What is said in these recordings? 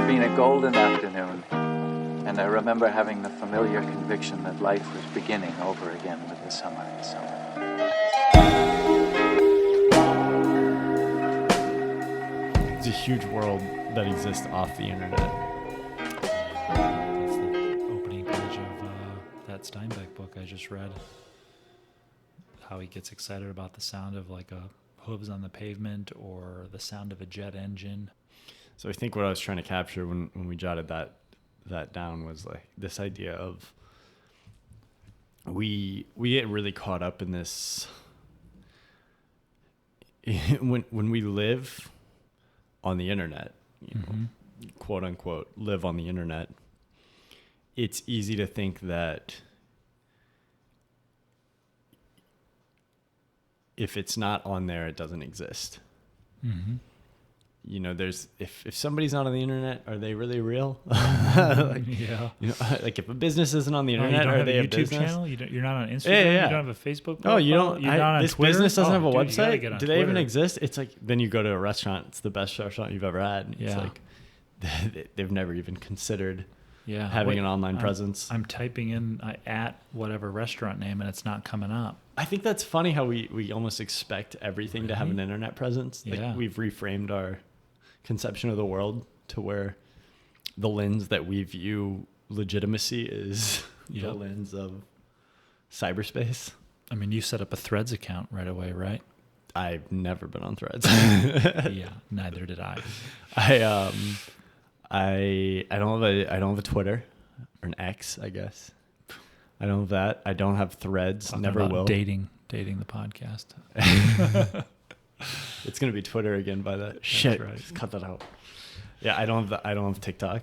had been a golden afternoon, and I remember having the familiar conviction that life was beginning over again with the summer and summer. It's a huge world that exists off the internet. That's the opening page of that Steinbeck book I just read. How he gets excited about the sound of like a hooves on the pavement or the sound of a jet engine. So I think what I was trying to capture when we jotted that down was like this idea of we get really caught up in this when we live on the internet, you know, quote unquote, live on the internet. It's easy to think that if it's not on there, it doesn't exist. Mm-hmm. You know, there's if somebody's not on the internet, are they really real? Like, yeah. You know, like if a business isn't on the internet, are they a YouTube channel? You're not on Instagram. Yeah. You don't have a Facebook profile? Oh, you don't. You're not on this Twitter? business doesn't have a dude, website. Do they even exist? It's like then you go to a restaurant. It's the best restaurant you've ever had. And it's like they've never even considered having an online presence. I'm typing in at whatever restaurant name and it's not coming up. I think that's funny how we almost expect everything to have an internet presence. Like we've reframed our conception of the world to where the lens that we view legitimacy is the lens of cyberspace. I mean, you set up a Threads account right away, right? I've never been on Threads. Yeah, neither did I. I don't have a Twitter or an X, I guess. I don't have that. I don't have Threads. Talking never about will. Dating the podcast. It's gonna be Twitter again by that. Shit. Right. Just cut that out. Yeah, I don't have TikTok.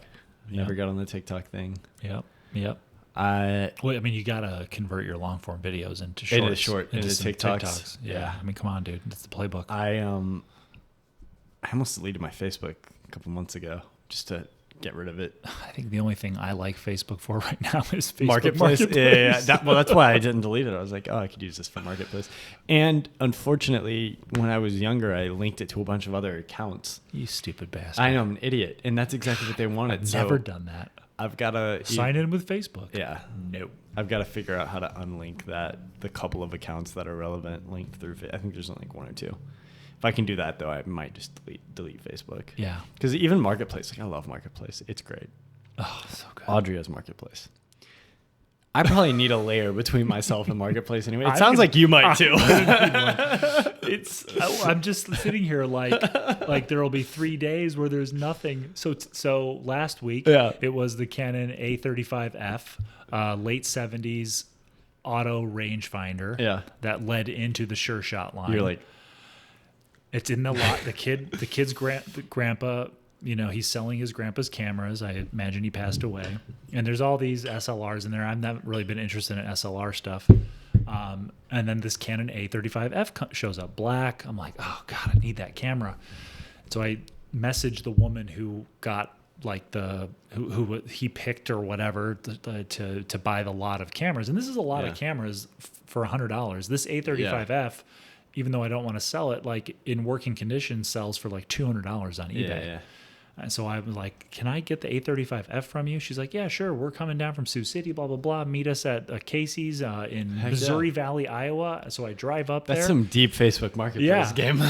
Never got on the TikTok thing. Yep. Well, I mean, you gotta convert your long form videos into shorts. Into TikToks. Yeah. I mean, come on, dude. That's the playbook. I almost deleted my Facebook a couple months ago just to get rid of it. I think the only thing I like Facebook for right now is Facebook Marketplace. Yeah. That's why I didn't delete it. I was like, oh, I could use this for Marketplace. And unfortunately, when I was younger, I linked it to a bunch of other accounts. You stupid bastard. I know, I'm an idiot. And that's exactly what they wanted. I've never done that. I've got to sign in with Facebook. Yeah. Nope. I've got to figure out how to unlink the couple of accounts that are relevant linked through. I think there's only like one or two. If I can do that, though, I might just delete Facebook. Yeah. Because even Marketplace, like I love Marketplace. It's great. Oh, so good. Audrey has Marketplace. I probably need a layer between myself and Marketplace anyway. It sounds like you might too. I'm just sitting here like there will be 3 days where there's nothing. So last week it was the Canon A35F, late 70s auto rangefinder that led into the Sure Shot line. You're like, it's in the lot. The kid's grandpa, you know, he's selling his grandpa's cameras. I imagine he passed away. And there's all these SLRs in there. I've never really been interested in SLR stuff. And then this Canon A35F shows up, black. I'm like, oh God, I need that camera. So I messaged the woman who got like who he picked or whatever to buy the lot of cameras. And this is a lot of cameras for $100. This A35F, even though I don't want to sell it, like in working condition sells for like $200 on eBay. Yeah. And so I was like, can I get the A35F from you? She's like, yeah, sure. We're coming down from Sioux City, blah, blah, blah. Meet us at Casey's in Missouri Valley, Iowa. So I drive up there. That's some deep Facebook Marketplace game.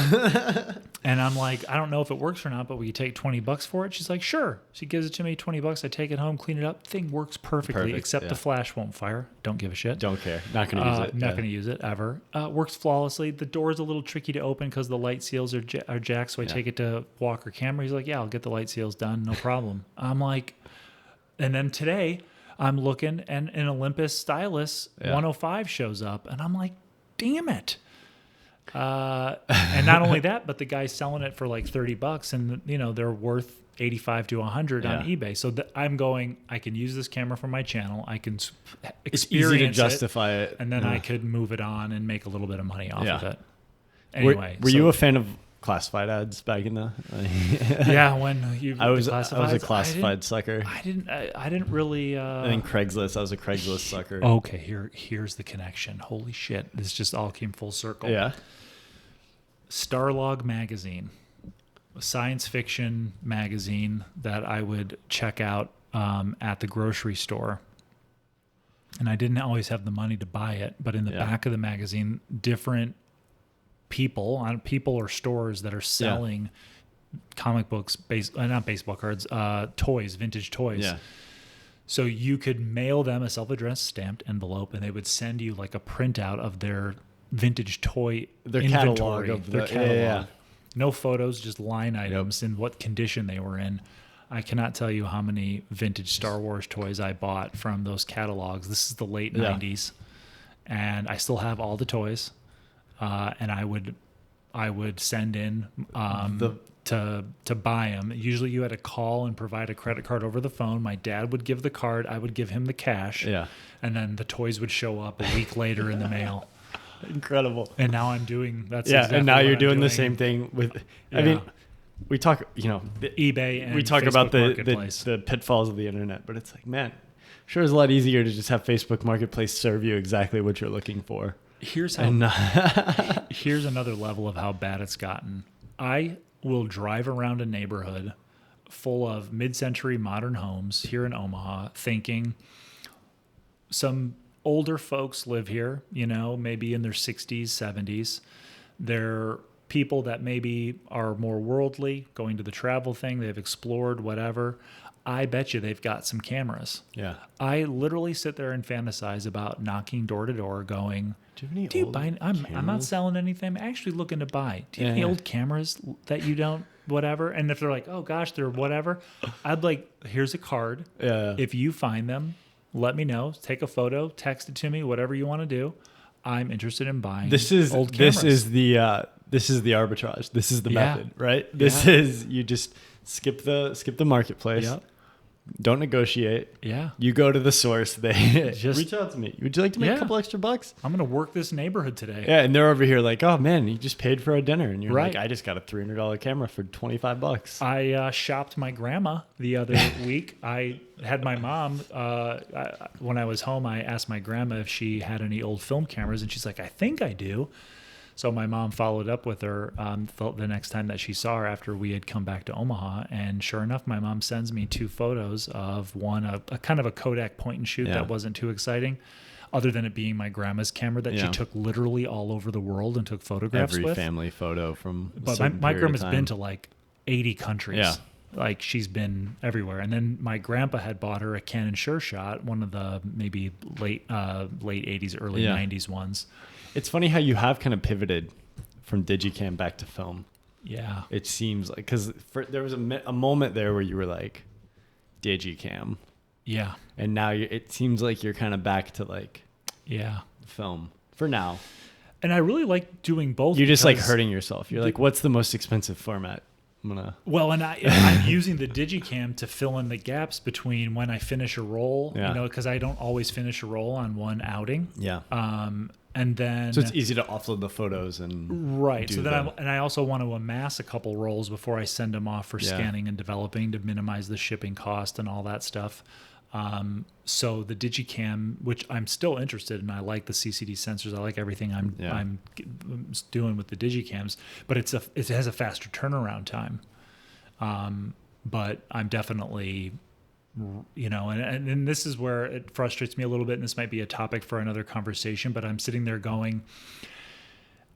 And I'm like, I don't know if it works or not, but will you take $20 for it? She's like, sure. She gives it to me, $20. I take it home, clean it up. Thing works perfectly, except the flash won't fire. Don't give a shit. Don't care. Not going to use it. Not going to use it ever. Works flawlessly. The door's a little tricky to open because the light seals are jacked. So I take it to Walker Camera. He's like, yeah, I'll get the light seals done. No problem. I'm like, and then today I'm looking and an Olympus Stylus 105 shows up and I'm like, damn it. And not only that, but the guy's selling it for like $30 and you know, they're worth 85 to 100 on eBay. So I'm going, I can use this camera for my channel. I can experience it's easy to justify it. And then I could move it on and make a little bit of money off of it. Anyway. Were you a fan of classified ads back in the when you I was a classified sucker. I didn't really I think Craigslist. I was a Craigslist sucker. Okay, here's the connection. Holy shit. This just all came full circle. Yeah. Starlog magazine. science fiction magazine that I would check out at the grocery store. And I didn't always have the money to buy it, but in the back of the magazine, different people or stores that are selling comic books, not baseball cards, toys, vintage toys. Yeah. So you could mail them a self-addressed stamped envelope, and they would send you like a printout of their vintage toy catalog of their catalog. Yeah. No photos, just line items and what condition they were in. I cannot tell you how many vintage Star Wars toys I bought from those catalogs. This is the late 90s, and I still have all the toys. And I would send in to buy them. Usually, you had to call and provide a credit card over the phone. My dad would give the card. I would give him the cash. Yeah, and then the toys would show up a week later in the mail. Incredible. And now I'm doing exactly and now you're doing the same thing with. I mean. We talk, eBay and we talk Facebook about Marketplace. the pitfalls of the internet, but it's like, man, sure is a lot easier to just have Facebook Marketplace serve you exactly what you're looking for. Here's another level of how bad it's gotten. I will drive around a neighborhood full of mid-century modern homes here in Omaha, thinking some older folks live here, maybe in their 60s, 70s. They're people that maybe are more worldly, going to the travel thing, they've explored, whatever. I bet you they've got some cameras. Yeah. I literally sit there and fantasize about knocking door to door going, I'm not selling anything. I'm actually looking to buy. Do you have any old cameras that you don't, whatever? And if they're like, oh gosh, they're whatever, I'd like, here's a card. Yeah. If you find them, let me know. Take a photo, text it to me, whatever you want to do. I'm interested in buying old cameras. This is the arbitrage. This is the method, right? This is, you just skip the marketplace. Yep. Don't negotiate. Yeah. You go to the source. They just reach out to me. Would you like to make a couple extra bucks? I'm going to work this neighborhood today. Yeah. And they're over here like, oh man, you just paid for a dinner. And you're like, I just got a $300 camera for $25. I shopped my grandma the other week. I had my mom, when I was home, I asked my grandma if she had any old film cameras, and she's like, I think I do. So my mom followed up with her the next time that she saw her after we had come back to Omaha. And sure enough, my mom sends me 2 photos of one, a kind of a Kodak point and shoot that wasn't too exciting, other than it being my grandma's camera that she took literally all over the world and took photographs with. Every family photo from But my grandma's been to like 80 countries. Yeah. Like she's been everywhere. And then my grandpa had bought her a Canon Sure Shot, one of the maybe late 80s, early 90s ones. It's funny how you have kind of pivoted from Digicam back to film. Yeah. It seems like, because there was a moment there where you were like, Digicam. Yeah. And now it seems like you're kind of back to like film for now. And I really like doing both. You're just like hurting yourself. You're like, what's the most expensive format? Well, and I'm using the Digicam to fill in the gaps between when I finish a roll, because I don't always finish a roll on one outing. Yeah. And then, so it's easy to offload the photos and so then I also want to amass a couple rolls before I send them off for scanning and developing to minimize the shipping cost and all that stuff. So the Digicam, which I'm still interested in, I like the CCD sensors. I like everything I'm doing with the Digicams, but it has a faster turnaround time. But I'm definitely, and this is where it frustrates me a little bit, and this might be a topic for another conversation, but I'm sitting there going,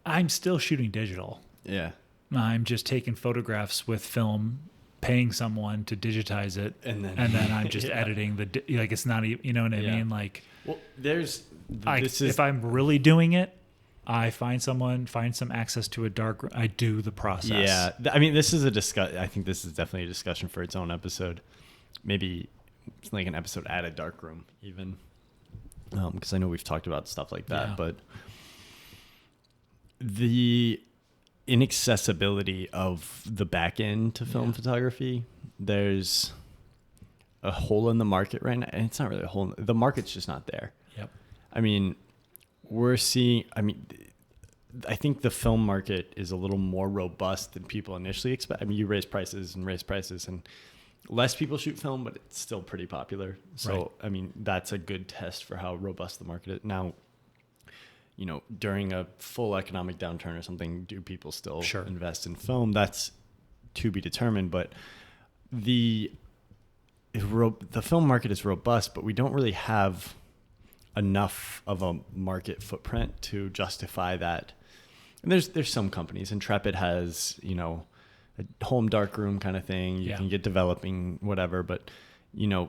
I'm still shooting digital. Yeah. I'm just taking photographs with film, paying someone to digitize it, and then I'm just editing it's not, you know what I mean? Like, well, if I'm really doing it, I find some access to a darkroom. I do the process. Yeah. I mean, I think this is definitely a discussion for its own episode. Maybe it's like an episode at a darkroom even. Because I know we've talked about stuff like that, but the inaccessibility of the back end to film photography, there's a hole in the market right now, and it's not really a hole. The market's just not there. Yep. I mean, I think the film market is a little more robust than people initially expect. I mean, you raise prices, and less people shoot film, but it's still pretty popular. So, I mean, that's a good test for how robust the market is. Now, during a full economic downturn or something, do people still invest in film? That's to be determined. But the film market is robust, but we don't really have enough of a market footprint to justify that. And there's some companies. Intrepid has, you know, a home darkroom kind of thing. You can get developing whatever, but you know,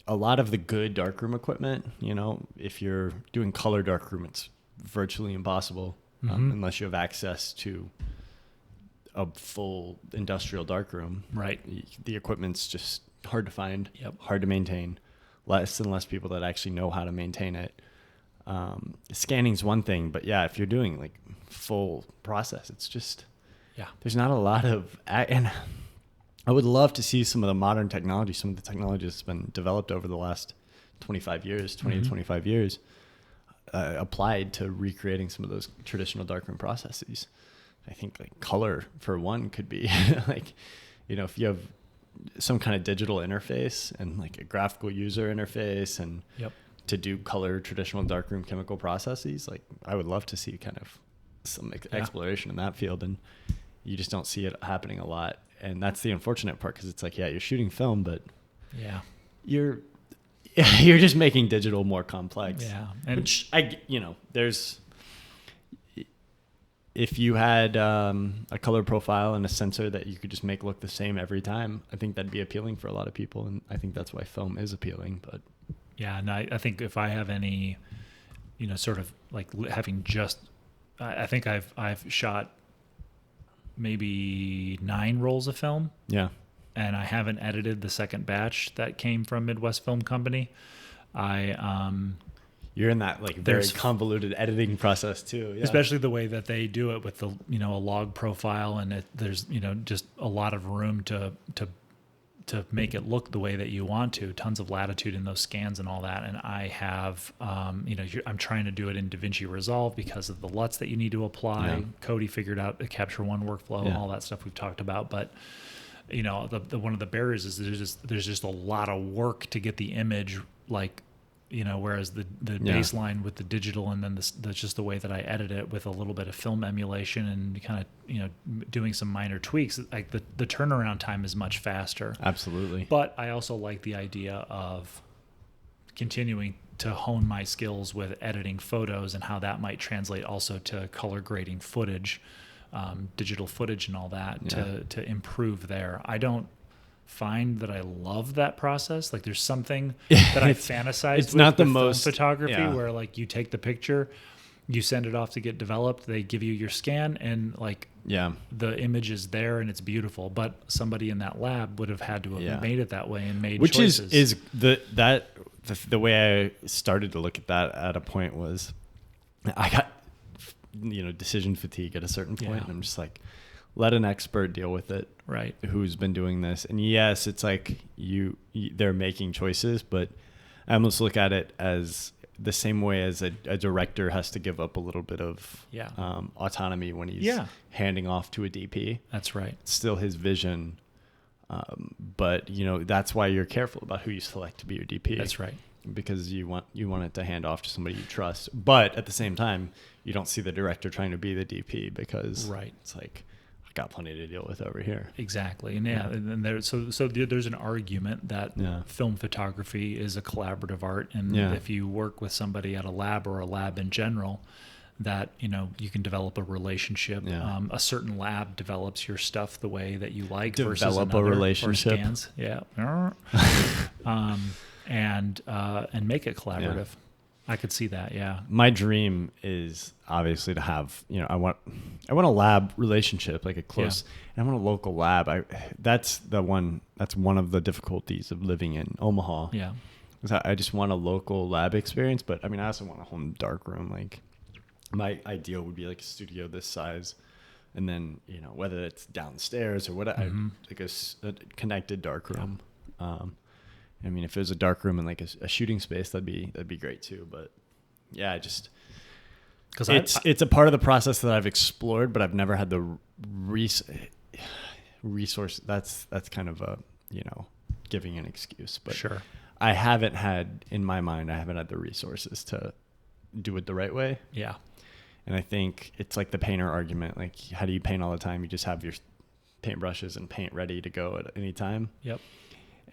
a lot of the good darkroom equipment, you know, if you're doing color darkroom, it's virtually impossible unless you have access to a full industrial darkroom. Right. The equipment's just hard to find, hard to maintain, less and less people that actually know how to maintain it. Scanning's one thing, but yeah, if you're doing like full process, it's just, there's not a lot of, and I would love to see some of the modern technology, some of the technology that's been developed over the last 25 years, 20 to 25 years, applied to recreating some of those traditional darkroom processes. I think like color for one could be like, you know, if you have some kind of digital interface and like a graphical user interface and to do color traditional darkroom chemical processes, like I would love to see kind of some exploration in that field, and you just don't see it happening a lot. And that's the unfortunate part, because it's like, you're shooting film, but you're just making digital more complex. Yeah. And which if you had a color profile and a sensor that you could just make look the same every time, I think that'd be appealing for a lot of people. And I think that's why film is appealing. But yeah, and I think if I have any, you know, sort of like having just, I think I've shot maybe 9 rolls of film. Yeah. And I haven't edited the second batch that came from Midwest Film Company. You're in that like very convoluted editing process too. Yeah. Especially the way that they do it with the, you know, a log profile, and there's, you know, just a lot of room to make it look the way that you want to, tons of latitude in those scans and all that. And I have, you know, I'm trying to do it in DaVinci Resolve because of the LUTs that you need to apply. Yeah. Cody figured out the Capture One workflow and all that stuff we've talked about. But, you know, the one of the barriers is there's just a lot of work to get the image, like, you know, whereas the baseline with the digital, and then that's just the way that I edit it with a little bit of film emulation and kind of, you know, doing some minor tweaks, like the turnaround time is much faster. Absolutely. But I also like the idea of continuing to hone my skills with editing photos and how that might translate also to color grading footage, digital footage and all that to improve there. I don't find that I love that process. Like there's something that I fantasize it's with not the most photography where like you take the picture, you send it off to get developed, they give you your scan, and like the image is there and it's beautiful, but somebody in that lab would have had to have made it that way and made choices. Which is the way I started to look at that at a point was I got, you know, decision fatigue at a certain point. And I'm just like, let an expert deal with it, right? Who's been doing this. And yes, it's like they're making choices, but I almost look at it as the same way as a director has to give up a little bit of autonomy when he's handing off to a DP. That's right. It's still his vision. But you know, that's why you're careful about who you select to be your DP. That's right. Because you want it to hand off to somebody you trust. But at the same time, you don't see the director trying to be the DP because it's like, got plenty to deal with over here. Exactly. And and there's an argument that film photography is a collaborative art, and if you work with somebody at a lab or a lab in general, that, you know, you can develop a relationship. A certain lab develops your stuff the way that you like versus another, a relationship. Or scans. And make it collaborative. I could see that. Yeah. My dream is obviously to have, you know, I want a lab relationship, like a close, and I want a local lab. That's one of the difficulties of living in Omaha. Yeah. I just want a local lab experience, but I mean, I also want a home darkroom. Like my ideal would be like a studio this size, and then, you know, whether it's downstairs or what, like a connected darkroom. I mean, if there's a dark room and like a shooting space, that'd be great too. But yeah, because it's a part of the process that I've explored, but I've never had the resource. That's kind of a, you know, giving an excuse. But sure, I haven't had the resources to do it the right way. Yeah. And I think it's like the painter argument. Like, how do you paint all the time? You just have paintbrushes and paint ready to go at any time. Yep.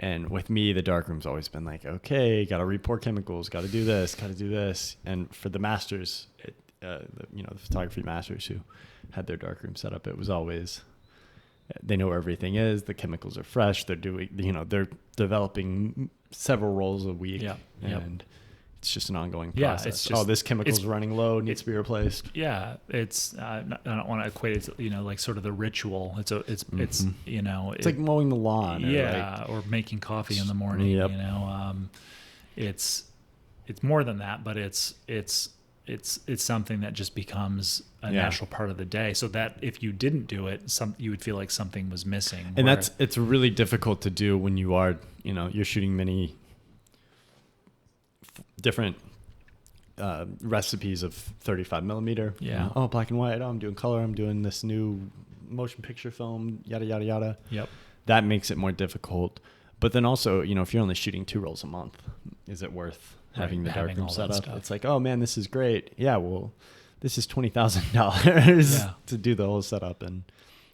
And with me, the darkroom's always been like, okay, got to report chemicals, got to do this, got to do this. And for the masters, the photography masters who had their darkroom set up, it was always, they know where everything is. The chemicals are fresh. They're doing, they're developing several rolls a week. Yeah. And it's just an ongoing process. It's just, this chemical's running low, needs to be replaced. Yeah, it's I don't want to equate it to, like sort of the ritual. It's it's like mowing the lawn. Or making coffee in the morning. Yep. It's more than that, but it's something that just becomes a natural part of the day. So that if you didn't do it, you would feel like something was missing. And it's really difficult to do when you are, you're shooting many different recipes of 35 millimeter. Yeah. Black and white. I'm doing color. I'm doing this new motion picture film, yada, yada, yada. Yep. That makes it more difficult. But then also, if you're only shooting 2 rolls a month, is it worth having the darkroom set up? It's like, oh man, this is great. Yeah. Well, this is $20,000 to do the whole setup and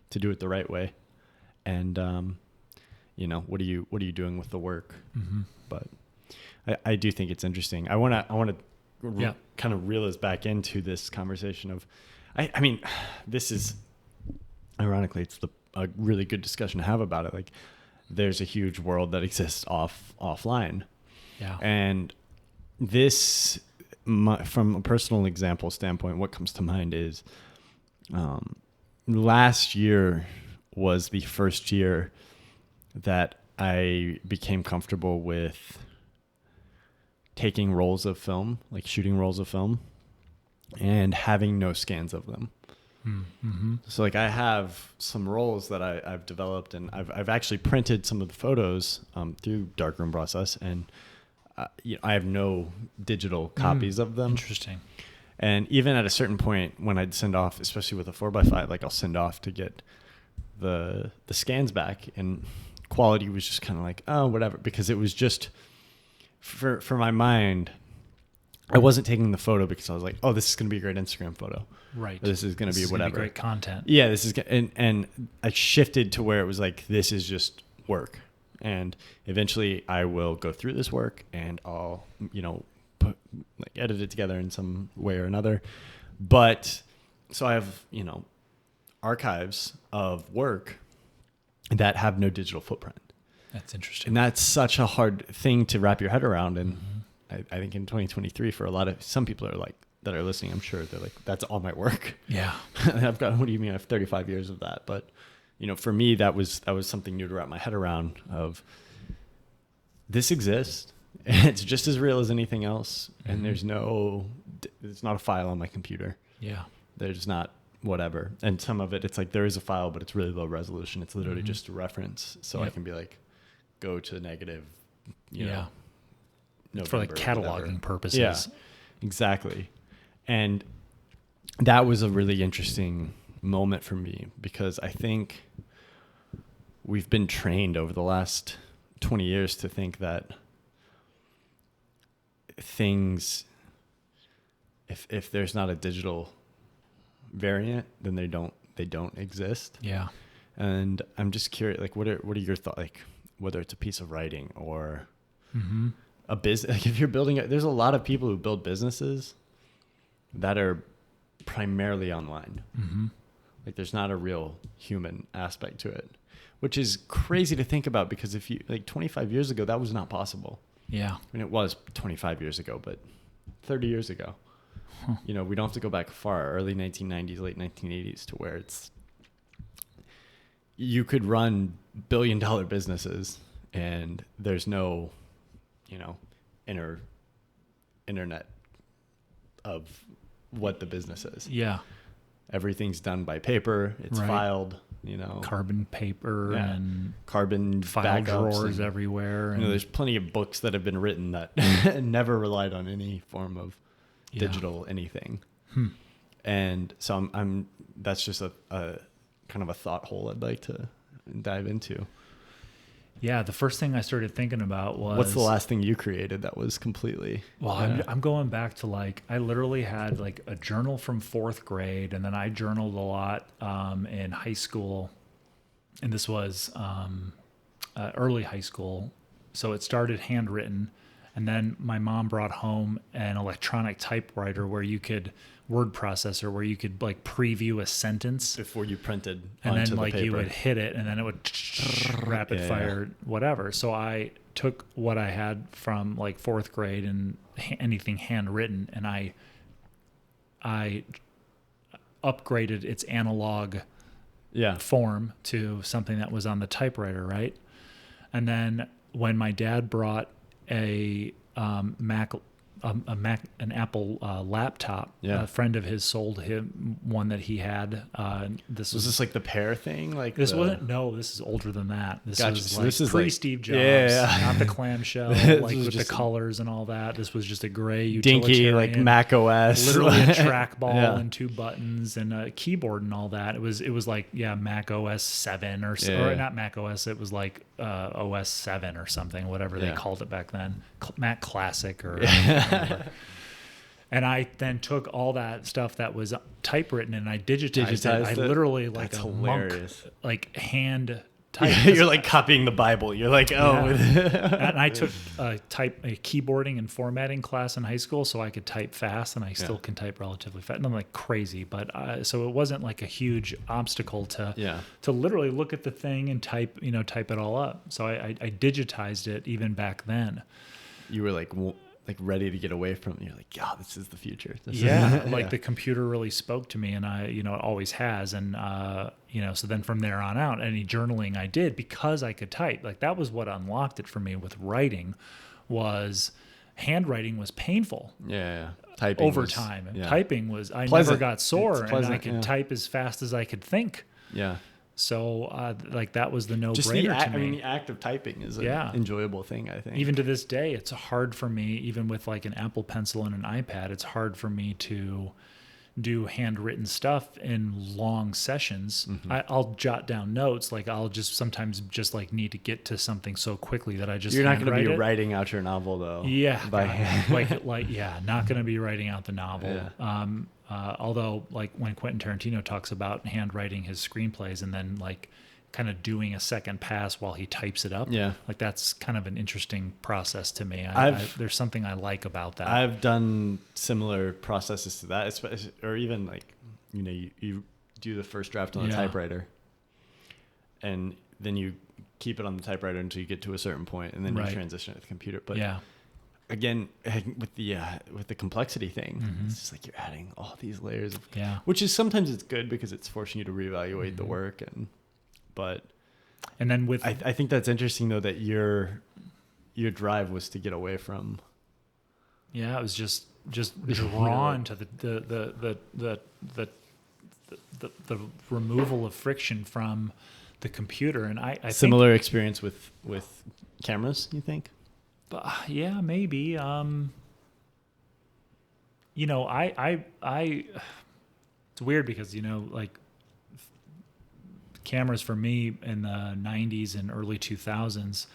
to do it the right way. And, what are you doing with the work? Mm-hmm. But I do think it's interesting. I want to kind of reel us back into this conversation of, I mean, this is, ironically, it's a really good discussion to have about it. Like, there's a huge world that exists offline. Yeah. And this, from a personal example standpoint, what comes to mind is, last year was the first year that I became comfortable with taking rolls of film, like shooting rolls of film, and having no scans of them. Mm-hmm. So like I have some rolls that I've developed, and I've actually printed some of the photos through Darkroom process, and I have no digital copies of them. Interesting. And even at a certain point when I'd send off, especially with a 4x5, like I'll send off to get the scans back, and quality was just kind of like, oh, whatever, because it was just for my mind, I wasn't taking the photo because I was like, oh, this is going to be a great Instagram photo. Right. Or this is going to be whatever. Great content. Yeah, this is, and I shifted to where it was like, this is just work. And eventually I will go through this work and I'll, edit it together in some way or another. But so I have, archives of work that have no digital footprint. That's interesting. And that's such a hard thing to wrap your head around. And I think in 2023, for some people that are listening, I'm sure they're like, that's all my work. Yeah. And I've got, what do you mean? I have 35 years of that. But, for me, that was something new to wrap my head around of, this exists. It's just as real as anything else. And it's not a file on my computer. Yeah. There's not whatever. And some of it, it's like, there is a file, but it's really low resolution. It's literally just a reference. So I can be like, go to negative, no, for like cataloging purposes. Yeah, exactly. And that was a really interesting moment for me, because I think we've been trained over the last 20 years to think that things, if there's not a digital variant, then they don't exist. Yeah. And I'm just curious, like, what are your thoughts, like, whether it's a piece of writing or a business, like if you're building there's a lot of people who build businesses that are primarily online. Like, there's not a real human aspect to it, which is crazy to think about, because if you, like, 25 years ago, that was not possible. Yeah. I mean, it was 25 years ago, but 30 years ago, we don't have to go back far, early 1990s, late 1980s, to where you could run billion-dollar businesses and there's no, internet of what the business is. Yeah. Everything's done by paper. It's filed, carbon paper and carbon file drawers everywhere. And there's plenty of books that have been written that never relied on any form of digital anything. And so I'm that's just a kind of a thought hole I'd like to dive into. Yeah, the first thing I started thinking about was, what's the last thing you created that was completely... Well, I'm going back to, like, I literally had like a journal from 4th grade, and then I journaled a lot in high school. and this was early high school. So it started handwritten, and then my mom brought home an electronic typewriter word processor where you could like preview a sentence before you printed and onto then like the paper. you would hit it and then it would rapid fire whatever. So I took what I had from like fourth grade and anything handwritten, and I upgraded its analog form to something that was on the typewriter, right? And then when my dad brought an Apple laptop, a friend of his sold him one that he had. Was this like the Pear thing? Like this wasn't. No, this is older than that. This gotcha. was So like this is pre-Steve Jobs, not the clamshell, like with the just colors and all that. This was just a gray dinky utilitarian, like Mac OS, literally a trackball and 2 buttons and a keyboard and all that. It was like Mac OS 7 or not Mac OS. It was like OS 7 or something, whatever they called it back then, Mac Classic or. And I then took all that stuff that was typewritten and I digitized it. I literally like That's a hilarious. monk, like hand type. You're like copying the Bible. You're like, And I took a keyboarding and formatting class in high school, so I could type fast, and I still can type relatively fast. And I'm like crazy, but so it wasn't like a huge obstacle to literally look at the thing and type it all up. So I digitized it even back then. You were like ready to get away from it. You're like, God, this is the future. The computer really spoke to me, and it always has. And, so then from there on out, any journaling I did, because I could type, like that was what unlocked it for me with writing, was handwriting was painful. Typing over time. Typing was, I pleasant. Never got sore, and I could type as fast as I could think. So, that was the no-brainer to me. The act of typing is an enjoyable thing, I think. Even to this day, it's hard for me, even with like an Apple Pencil and an iPad, it's hard for me to do handwritten stuff in long sessions. Mm-hmm. I'll jot down notes. Like I'll sometimes like need to get to something so quickly that I just You're not going to be writing out your novel though. By hand. Not going to be writing out the novel. Although like when Quentin Tarantino talks about handwriting his screenplays and then like kind of doing a second pass while he types it up, like that's kind of an interesting process to me. There's something I like about that. I've done similar processes to that, or even like you do the first draft on the typewriter, and then you keep it on the typewriter until you get to a certain point, and then you transition it to the computer. But again, with the complexity thing, it's just like you're adding all these layers of which is sometimes it's good because it's forcing you to reevaluate the work and then with I think that's interesting though that your drive was to get away from it was just drawn to the removal of friction from the computer. And I similar experience with cameras, you think? Yeah, maybe. It's weird because, like cameras for me in the 90s and early 2000s,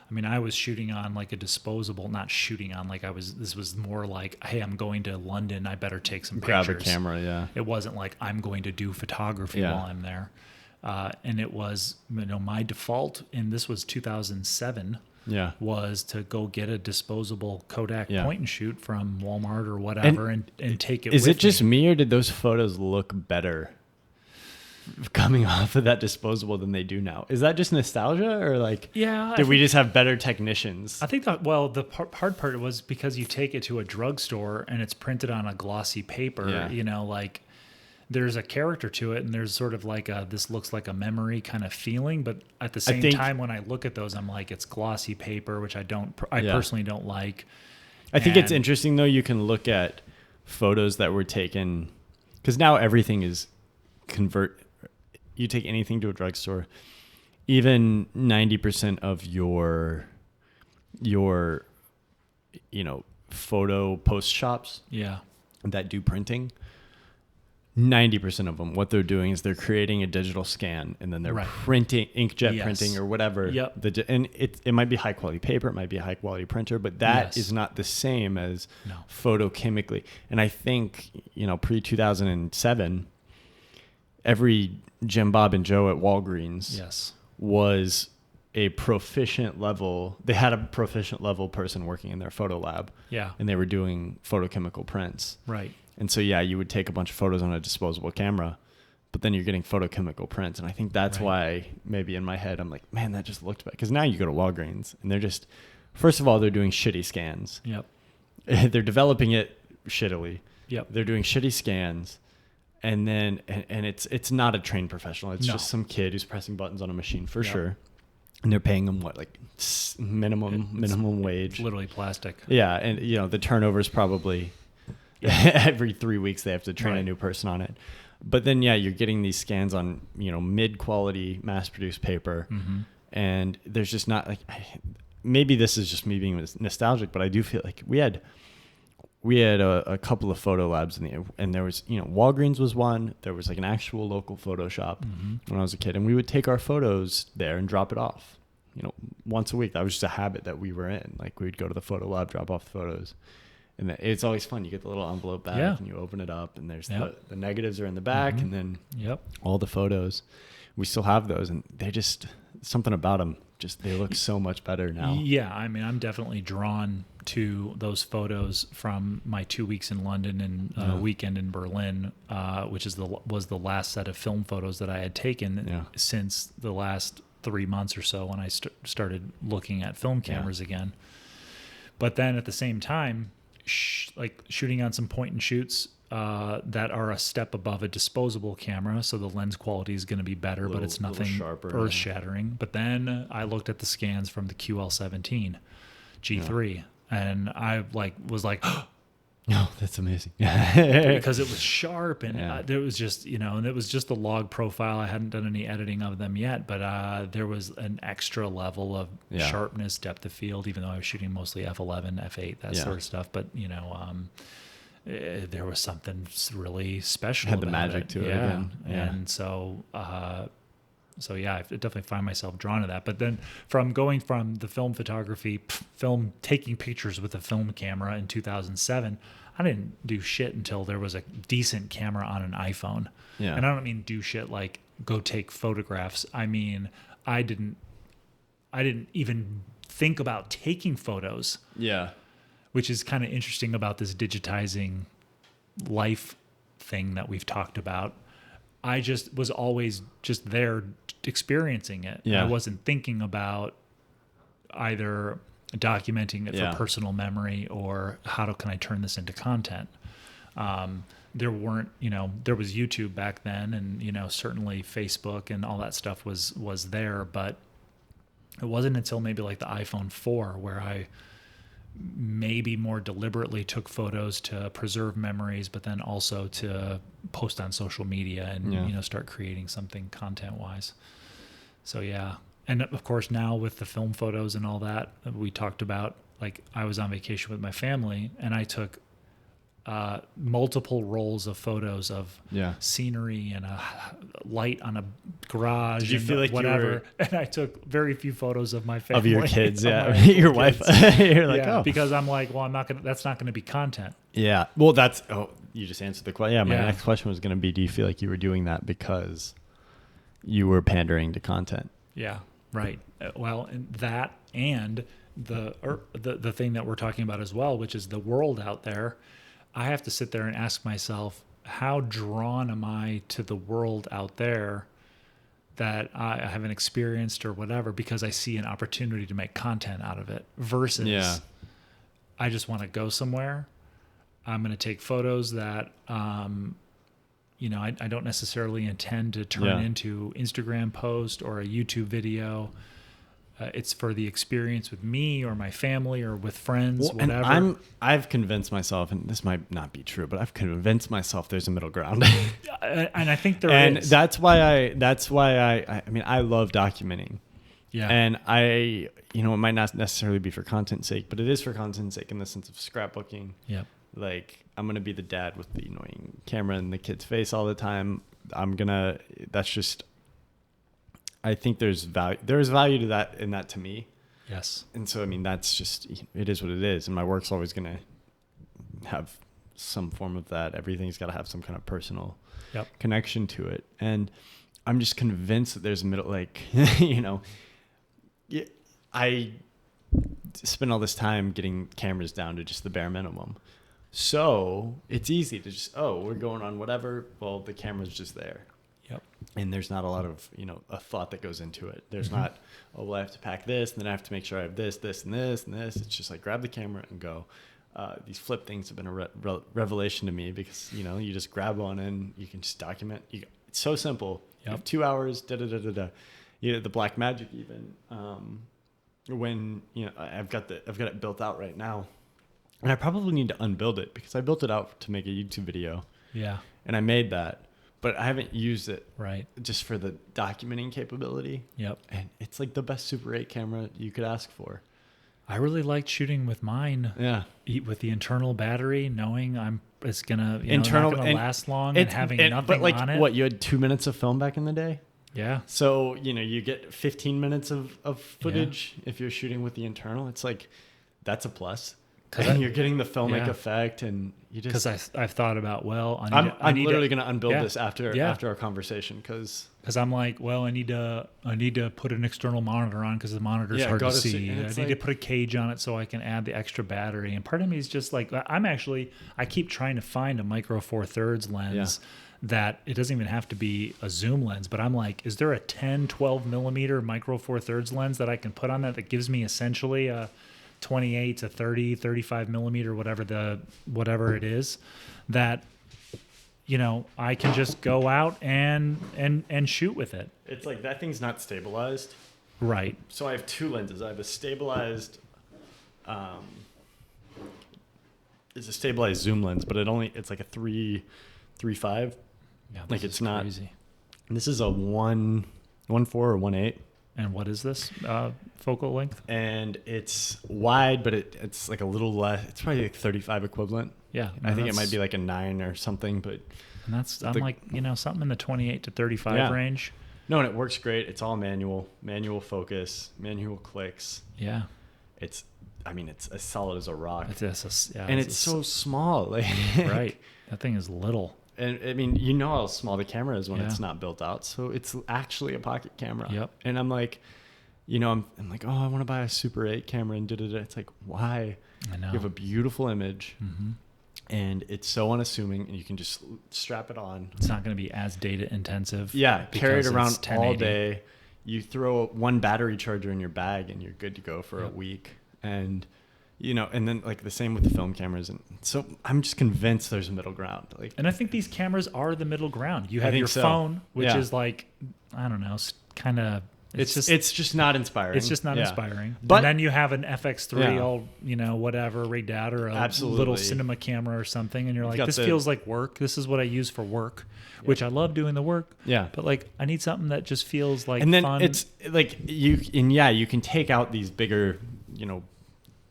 I mean, I was shooting on like a disposable, not shooting on like this was more like, hey, I'm going to London, I better take some pictures. Grab a camera, It wasn't like I'm going to do photography while I'm there. And it was, my default, and this was 2007, was to go get a disposable Kodak point and shoot from Walmart or whatever and take it with me. Is it just me, or did those photos look better coming off of that disposable than they do now? Is that just nostalgia, or like did we just have better technicians? I think that, well, the hard part was because you take it to a drugstore and it's printed on a glossy paper, like there's a character to it, and there's sort of like this looks like a memory kind of feeling, but at the same time when I look at those, I'm like, it's glossy paper, which I personally don't like. I think it's interesting though, you can look at photos that were taken, because now everything is you take anything to a drugstore, even 90% of your photo post shops that do printing, 90% of them, what they're doing is they're creating a digital scan, and then they're printing, inkjet printing or whatever. And it might be high quality paper, it might be a high quality printer, but that is not the same as photochemically. And I think, pre 2007, every Jim, Bob, and Joe at Walgreens Yes. was a proficient level. They had a proficient level person working in their photo lab. Yeah. And they were doing photochemical prints. Right. And so, yeah, you would take a bunch of photos on a disposable camera, but then you're getting photochemical prints. And I think that's why maybe in my head, I'm like, man, that just looked bad. Because now you go to Walgreens and they're just, first of all, they're doing shitty scans. Yep. They're developing it shittily. Yep. They're doing shitty scans. And then, and it's not a trained professional. It's just some kid who's pressing buttons on a machine for sure. And they're paying them what, like minimum wage. It's literally plastic. Yeah. And you know, the turnover is probably every 3 weeks they have to train a new person on it. But then, yeah, you're getting these scans on, you know, mid-quality mass-produced paper. Mm-hmm. And there's just not like, maybe this is just me being nostalgic, but I do feel like we had a couple of photo labs and there was, you know, Walgreens was one. There was like an actual local photo shop when I was a kid, and we would take our photos there and drop it off, you know, once a week. That was just a habit that we were in. Like we would go to the photo lab, drop off the photos, and it's always fun. You get the little envelope back and you open it up, and there's the negatives are in the back, and then all the photos. We still have those, and they just, something about them, just they look so much better now. Yeah, I mean, I'm definitely drawn to those photos from my 2 weeks in London and a weekend in Berlin, which was the last set of film photos that I had taken since the last 3 months or so when I started looking at film cameras again. But then at the same time, like shooting on some point and shoots that are a step above a disposable camera, so the lens quality is going to be better, but it's nothing earth shattering. But then I looked at the scans from the QL17 G3, and I was like, oh, that's amazing. because it was sharp, and there was just, you know, and it was just the log profile. I hadn't done any editing of them yet, but there was an extra level of sharpness, depth of field, even though I was shooting mostly F11, F8, that sort of stuff. But, you know, there was something really special. Had the magic to it again. Yeah. And so yeah, I definitely find myself drawn to that. But then from going from the film photography, taking pictures with a film camera in 2007, I didn't do shit until there was a decent camera on an iPhone. Yeah. And I don't mean do shit like go take photographs. I mean, I didn't even think about taking photos. Yeah. Which is kind of interesting about this digitizing life thing that we've talked about. I just was always just there experiencing it. Yeah. I wasn't thinking about either documenting it for personal memory or can I turn this into content. There weren't, you know, there was YouTube back then, and, you know, certainly Facebook and all that stuff was there, but it wasn't until maybe like the iPhone 4 where I maybe more deliberately took photos to preserve memories, but then also to post on social media and, you know, start creating something content wise. So, yeah. And of course, now with the film photos and all that we talked about, like I was on vacation with my family and I took multiple rolls of photos of scenery and a light on a garage. Did you feel like whatever? And I took very few photos of my family, of your kids, your wife. You're like, because I'm like, well, that's not going to be content. Yeah. Well, you just answered the question. Yeah. My next question was going to be, do you feel like you were doing that because you were pandering to content? Yeah. Right. Well, that and the thing that we're talking about as well, which is the world out there. I have to sit there and ask myself, how drawn am I to the world out there that I haven't experienced or whatever, because I see an opportunity to make content out of it versus I just want to go somewhere. I'm going to take photos that, you know, I don't necessarily intend to turn into Instagram post or a YouTube video. It's for the experience with me or my family or with friends, whatever. And I've convinced myself, and this might not be true, but I've convinced myself there's a middle ground. And I think there is. And that's why I mean, I love documenting. Yeah. And you know, it might not necessarily be for content's sake, but it is for content's sake in the sense of scrapbooking. Yep. Like, I'm going to be the dad with the annoying camera in the kid's face all the time. That's just, I think there's value to that in that to me. Yes. And so, I mean, that's just, it is what it is. And my work's always going to have some form of that. Everything's got to have some kind of personal Yep. connection to it. And I'm just convinced that there's a middle, like, I spend all this time getting cameras down to just the bare minimum. So it's easy to just, we're going on whatever. Well, the camera's just there. Yep. And there's not a lot of, a thought that goes into it. There's not, well, I have to pack this, and then I have to make sure I have this, this, and this, and this. It's just like grab the camera and go. These flip things have been a revelation to me because, you just grab one and you can just document. It's so simple. Yep. You have 2 hours, da-da-da-da-da. The Black Magic even, when, I've got it built out right now. And I probably need to unbuild it because I built it out to make a YouTube video. Yeah. And I made that, but I haven't used it Right. just for the documenting capability. Yep. And it's like the best Super 8 camera you could ask for. I really liked shooting with mine. Yeah. With the internal battery, knowing it's gonna Internal, not gonna last long, and having nothing but like, on it. What, you had 2 minutes of film back in the day? Yeah. So, you get 15 minutes of footage if you're shooting with the internal. It's like, that's a plus. And you're getting the filmic effect, and you just... Because I've thought about, I'm literally going to unbuild this after our conversation, because I'm like, I need to put an external monitor on because the monitor's hard to see. I need to put a cage on it so I can add the extra battery. And part of me is just like, I keep trying to find a micro 4/3 lens that it doesn't even have to be a zoom lens, but I'm like, is there a 10, 12 millimeter micro 4/3 lens that I can put on that gives me essentially a 28 to 30, 35 millimeter, whatever it is, that, I can just go out and shoot with it. it's like that thing's not stabilized. Right. So I have two lenses. I have a stabilized, it's a stabilized zoom lens, but it's like a 3.5. Yeah, Like it's not crazy. This is a 1.4 or 1.8. And what is this focal length? And it's wide, but it's like a little less. It's probably like 35 equivalent. Yeah, I think it might be like a 9 or something, but and that's I'm like something in the 28 to 35 range. No, and it works great. It's all manual focus, manual clicks. Yeah, it's as solid as a rock. It's so small. Like, right, that thing is little. And I mean, how small the camera is when it's not built out. So it's actually a pocket camera. Yep. And I'm like, I'm like, I want to buy a Super 8 camera and da-da-da. It's like, why? I know. You have a beautiful image, and it's so unassuming, and you can just strap it on. It's not going to be as data intensive. Yeah, carry it around all day. You throw one battery charger in your bag, and you're good to go for a week. And and then like the same with the film cameras, and so I'm just convinced there's a middle ground. Like, and I think these cameras are the middle ground. You have your phone, which is like, I don't know, kind of. It's just not inspiring. It's just not inspiring. But and then you have an FX3, all whatever rigged out, or a little cinema camera or something, and you're like, this feels like work. This is what I use for work, which I love doing the work. Yeah. But like, I need something that just feels like and then fun. It's like you can take out these bigger,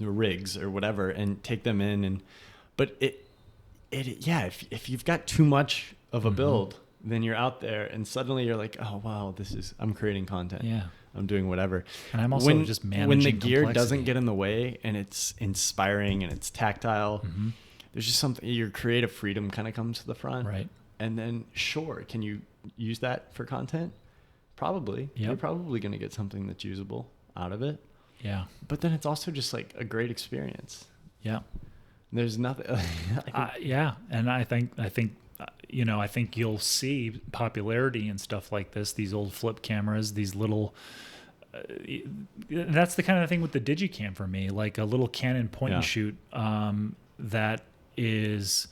rigs or whatever and take them in, but if you've got too much of a build, then you're out there and suddenly you're like, oh wow, I'm creating content. Yeah, I'm doing whatever. And I'm also just managing when the gear complexity. doesn't get in the way and it's inspiring and it's tactile. There's just something, your creative freedom kind of comes to the front. Right. And then sure, can you use that for content? Probably. You're probably going to get something that's usable out of it. Yeah. But then it's also just like a great experience. Yeah. There's nothing. And I think you'll see popularity and stuff like this, these old flip cameras, these little, that's the kind of thing with the Digicam for me, like a little Canon point and shoot, that is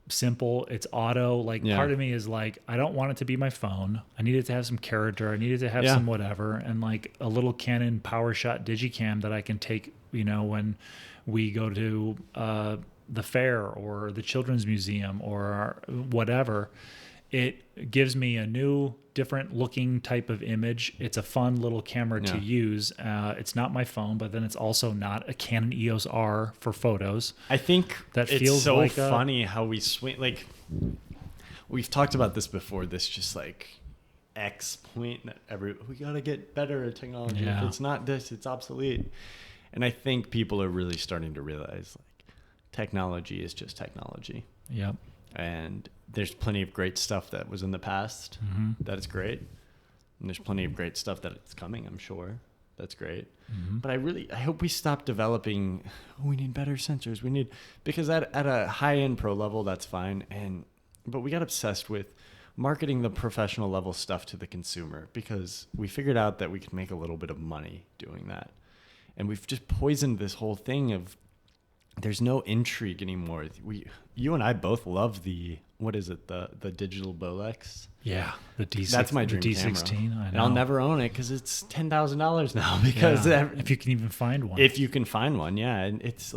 simple. It's auto. Like part of me is like, I don't want it to be my phone. I need it to have some character. I need it to have some whatever. And like a little Canon PowerShot Digicam that I can take, when we go to the fair or the children's museum or whatever. It gives me a new, different looking type of image. It's a fun little camera to use. It's not my phone, but then it's also not a Canon EOS R for photos. I think that feels so like funny how we swing. Like, we've talked about this before. This just like X point that we got to get better at technology. If it's not this, it's obsolete. And I think people are really starting to realize, like, technology is just technology. Yep. And there's plenty of great stuff that was in the past that is great. And there's plenty of great stuff that is coming, I'm sure. That's great. But I hope we stop developing, we need better sensors. Because at a high-end pro level, that's fine. But we got obsessed with marketing the professional level stuff to the consumer because we figured out that we could make a little bit of money doing that. And we've just poisoned this whole thing of there's no intrigue anymore. You and I both love the digital Bolex. Yeah, the D6. That's my dream D16. camera. I know. And I'll never own it because it's $10,000 now. Because if you can even find one. If you can find one, yeah. And it's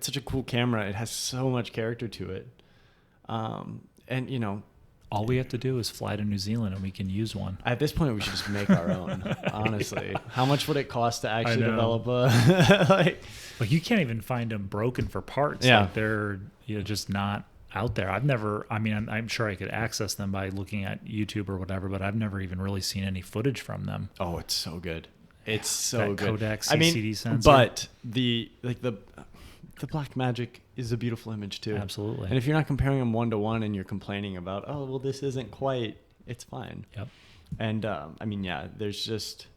such a cool camera. It has so much character to it. And all we have to do is fly to New Zealand and we can use one. At this point, we should just make our own. Honestly, how much would it cost to actually develop a like you can't even find them broken for parts. Yeah, like they're just not out there. I'm sure I could access them by looking at YouTube or whatever, but I've never even really seen any footage from them. Oh, it's so good. It's so that good. Kodak CCD sensor. But the black magic is a beautiful image too. Absolutely. And if you're not comparing them 1-to-1 and you're complaining about, oh, well, this isn't quite, it's fine. Yep. And there's just,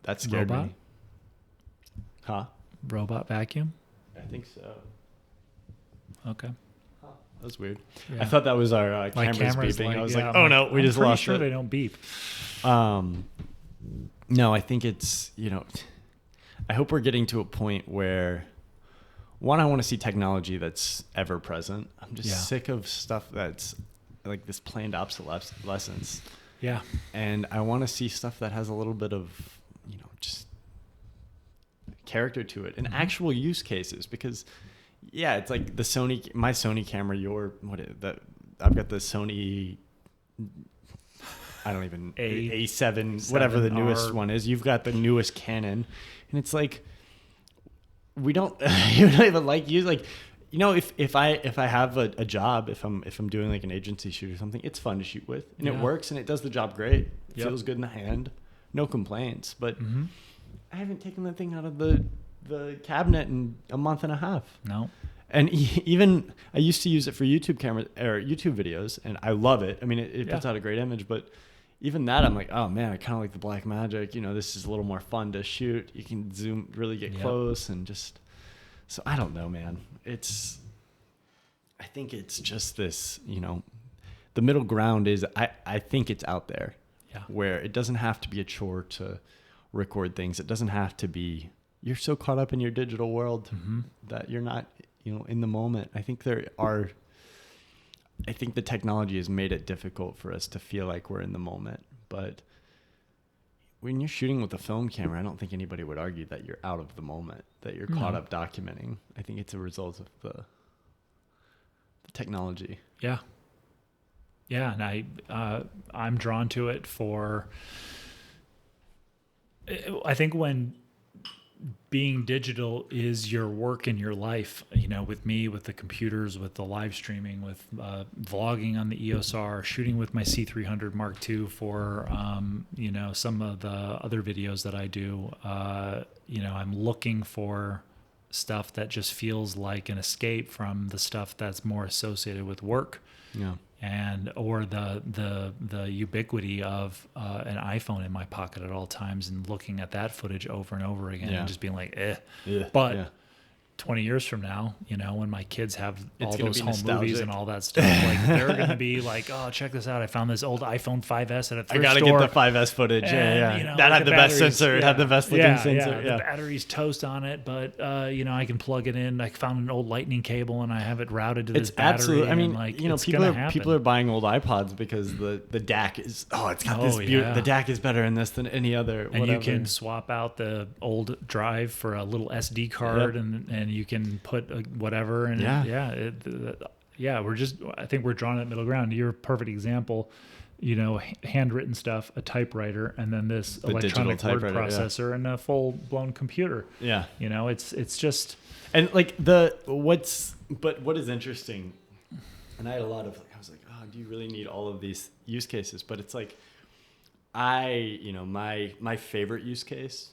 that scared me. Huh? Robot vacuum? I think so. Okay. Huh. That was weird. Yeah. I thought that was our cameras beeping. I was like, oh no, we just lost it. I'm pretty sure they don't beep. No, I think it's, I hope we're getting to a point where, one, I want to see technology that's ever present. I'm just sick of stuff that's like this planned obsolescence. Yeah. And I want to see stuff that has a little bit of, just character to it and actual use cases because, it's like my Sony camera, I've got the Sony, I don't even, A7, whatever the newest one is. You've got the newest Canon. And it's like, we don't even use if I have a job, if I'm doing like an agency shoot or something, it's fun to shoot with and it works and it does the job great. It feels good in the hand, no complaints. But I haven't taken that thing out of the cabinet in a month and a half. No. And even I used to use it for YouTube camera or YouTube videos, and I love it. I mean, it puts out a great image, but even that, I'm like, oh man, I kind of like the black magic. This is a little more fun to shoot. You can zoom, really get close, and just. So I don't know, man. I think it's just this. The middle ground is I think it's out there, where it doesn't have to be a chore to record things. It doesn't have to be. You're so caught up in your digital world that you're not, in the moment. I think I think the technology has made it difficult for us to feel like we're in the moment. But when you're shooting with a film camera, I don't think anybody would argue that you're out of the moment, that you're caught up documenting. I think it's a result of the technology. Yeah. Yeah. And I'm drawn to it I think when being digital is your work in your life, with me, with the computers, with the live streaming, with vlogging on the EOS R, shooting with my C300 Mark II for, some of the other videos that I do, I'm looking for stuff that just feels like an escape from the stuff that's more associated with work. Yeah. Or the ubiquity of an iPhone in my pocket at all times and looking at that footage over and over again and just being like, But 20 years from now, when my kids have all those home movies and all that stuff, they're going to be like, oh, check this out. I found this old iPhone 5S at a thrift store. I got to get the 5S footage. And, that had the best sensor. It had the best looking sensor. The battery's toast on it, but, I can plug it in. I found an old lightning cable and I have it routed to this battery. Absolutely. I mean, people are buying old iPods because the DAC is, it's got this the DAC is better in this than any other. And you can swap out the old drive for a little SD card and you can put whatever and I think we're drawing that middle ground. You're a perfect example, handwritten stuff, a typewriter, and then this electronic word processor and a full blown computer. Yeah. It's just, and what is interesting, and I had a lot of, I was like, oh, do you really need all of these use cases? But it's like, my favorite use case,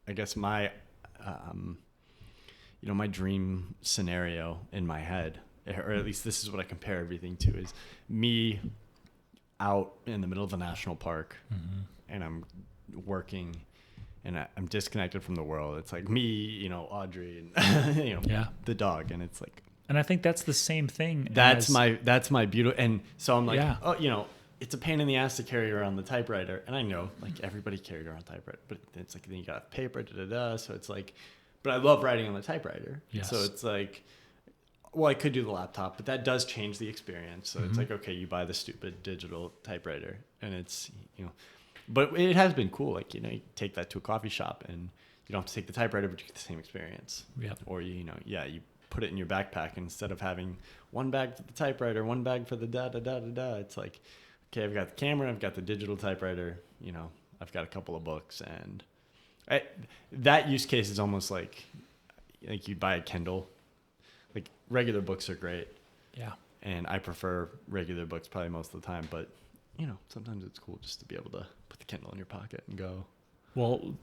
I guess my dream scenario in my head, or at least this is what I compare everything to, is me out in the middle of a national park, and I'm working, and I'm disconnected from the world. It's like me, Audrey, and the dog, and it's like. And I think that's the same thing. That's my beauty. And so I'm like, it's a pain in the ass to carry around the typewriter. And I know, like, everybody carried around a typewriter, but it's like, then you got paper, So it's like, but I love writing on the typewriter. Yes. So it's like, well, I could do the laptop, but that does change the experience. So it's like, okay, you buy the stupid digital typewriter, and it's, but it has been cool. Like, you take that to a coffee shop, and you don't have to take the typewriter, but you get the same experience. Yeah. Or, you put it in your backpack, and instead of having one bag for the typewriter, one bag for the it's like, okay, I've got the camera, I've got the digital typewriter, I've got a couple of books, and that use case is almost like you buy a Kindle. Like, regular books are great. Yeah. And I prefer regular books probably most of the time, but sometimes it's cool just to be able to put the Kindle in your pocket and go. Well,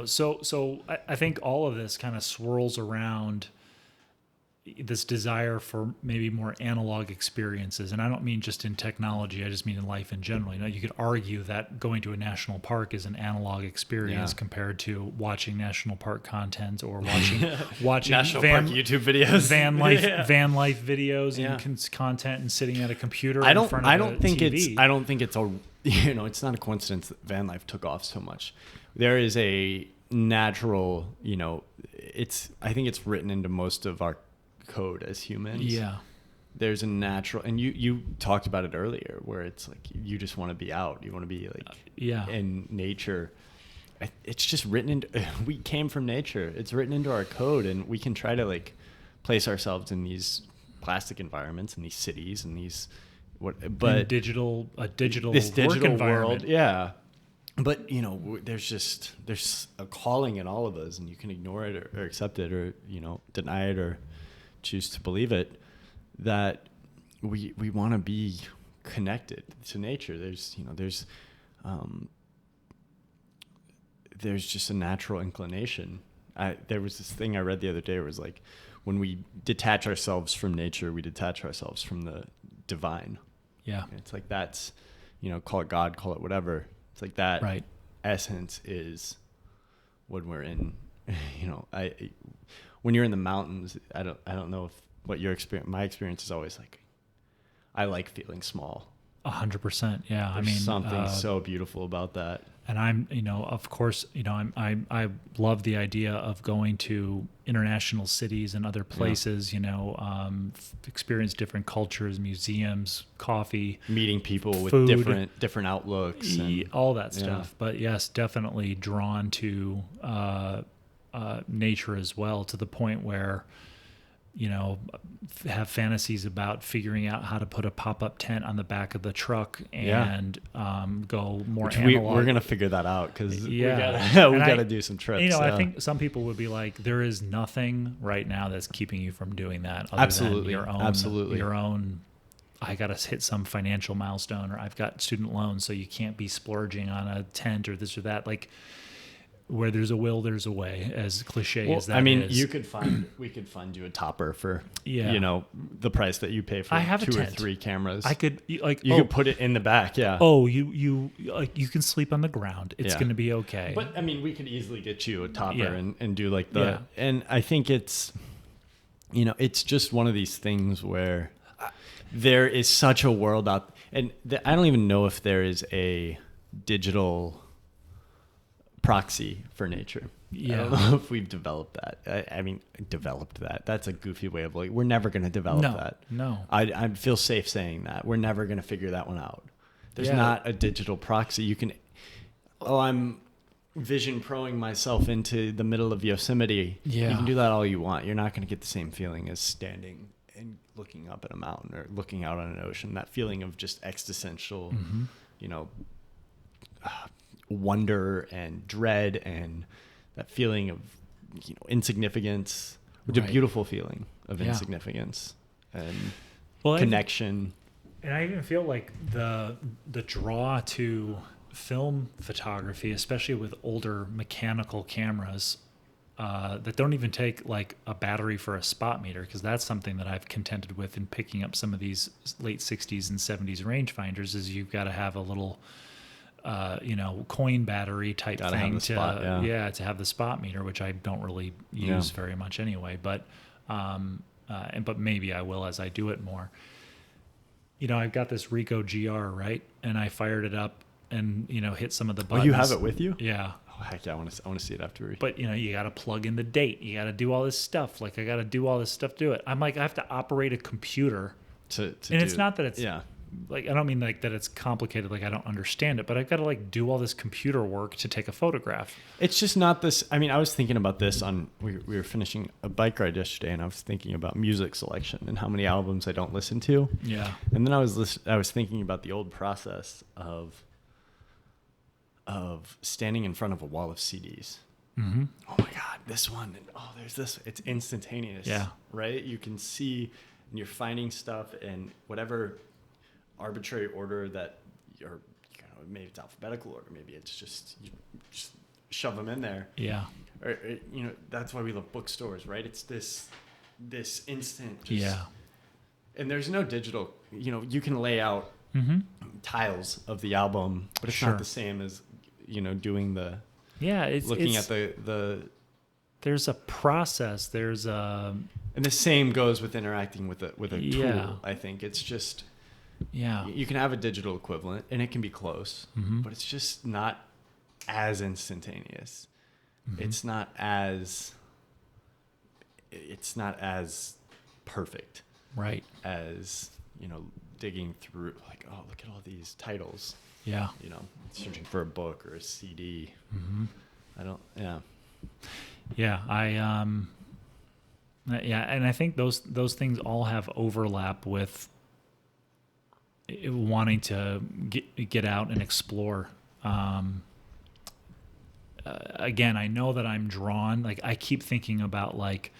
so I think all of this kind of swirls around this desire for maybe more analog experiences. And I don't mean just in technology, I just mean in life in general. You could argue that going to a national park is an analog experience compared to watching national park content or watching national park YouTube videos, van life videos and content, and sitting at a computer I don't think TV. It's not a coincidence that van life took off so much. There is a natural, I think it's written into most of our code as humans. Yeah. There's a natural, and you talked about it earlier, where it's like you just want to be out, you want to be like in nature. It's just written into, we came from nature. It's written into our code, and we can try to like place ourselves in these plastic environments, in these cities, and these this digital work environment. World. Yeah. But there's a calling in all of us, and you can ignore it or accept it, or deny it or choose to believe it, that we want to be connected to nature. There's just a natural inclination. There was this thing I read the other day where it was like, when we detach ourselves from nature, we detach ourselves from the divine. Yeah. And it's like, that's, call it God, call it whatever. It's like that essence is when we're in, when you're in the mountains, I don't know what your experience. My experience is always like, I like feeling small. 100%. Yeah. There's something so beautiful about that. And I'm, of course, I love the idea of going to international cities and other places, experience different cultures, museums, coffee, meeting people food, with different outlooks, and all that stuff. But yes, definitely drawn to nature as well, to the point where, have fantasies about figuring out how to put a pop-up tent on the back of the truck and go more analog. We're going to figure that out, because we got to do some trips. I think some people would be like, there is nothing right now that's keeping you from doing that. Other Absolutely. Than your own, I got to hit some financial milestone, or I've got student loans, so you can't be splurging on a tent or this or that. Like, where there's a will, there's a way, as cliche as that is. We could find you a topper for, the price that you pay for 2 or 3 cameras. I could you could put it in the back. Yeah. Oh, you can sleep on the ground. It's going to be okay. But we could easily get you a topper and do like the, and I think it's, it's just one of these things where there is such a world out, and I don't even know if there is a digital proxy for nature. I don't know if we've developed that. Developed that. That's a goofy way of we're never going to develop that. No. I feel safe saying that. We're never going to figure that one out. There's not a digital proxy. You can, I'm vision proing myself into the middle of Yosemite. Yeah. You can do that all you want. You're not going to get the same feeling as standing and looking up at a mountain or looking out on an ocean. That feeling of just existential, wonder and dread, and that feeling of insignificance, which is a beautiful feeling of insignificance and connection. And I even feel like the draw to film photography, especially with older mechanical cameras, that don't even take like a battery for a spot meter, because that's something that I've contended with in picking up some of these late 60s and 70s rangefinders, is you've got to have a little coin battery type thing to have the spot meter, which I don't really use very much anyway, but maybe I will as I do it more. I've got this Ricoh GR, right? And I fired it up and, hit some of the buttons. Oh, you have it with you? Yeah. Oh, heck yeah, I want to see it after. But, you got to plug in the date. You got to do all this stuff. Like, I got to do all this stuff to do it. I'm like, I have to operate a computer. And it's not that it's... Yeah. Like, I don't mean like that it's complicated, like I don't understand it, but I've got to like do all this computer work to take a photograph. It's just not this. I mean, I was thinking about this we were finishing a bike ride yesterday, and I was thinking about music selection and how many albums I don't listen to. Yeah. And then I was thinking about the old process of standing in front of a wall of CDs. Mm-hmm. Oh my God, this one, and there's this. It's instantaneous. Yeah. Right. You can see, and you're finding stuff in whatever arbitrary order that you're, maybe it's alphabetical order, maybe it's just you just shove them in there. Yeah. Or that's why we love bookstores, right? It's this instant. And there's no digital. You can lay out tiles of the album, but it's not the same as doing the. Yeah, looking at the. There's a process. There's a. And the same goes with interacting with a tool. I think it's just. Yeah. You can have a digital equivalent and it can be close, but it's just not as instantaneous. Mm-hmm. It's not as perfect. Right. As, digging through like, oh, look at all these titles. Yeah. Searching for a book or a CD. Mm-hmm. Yeah, and I think those things all have overlap with wanting to get out and explore. Again, I know that I'm drawn. Like, I keep thinking about like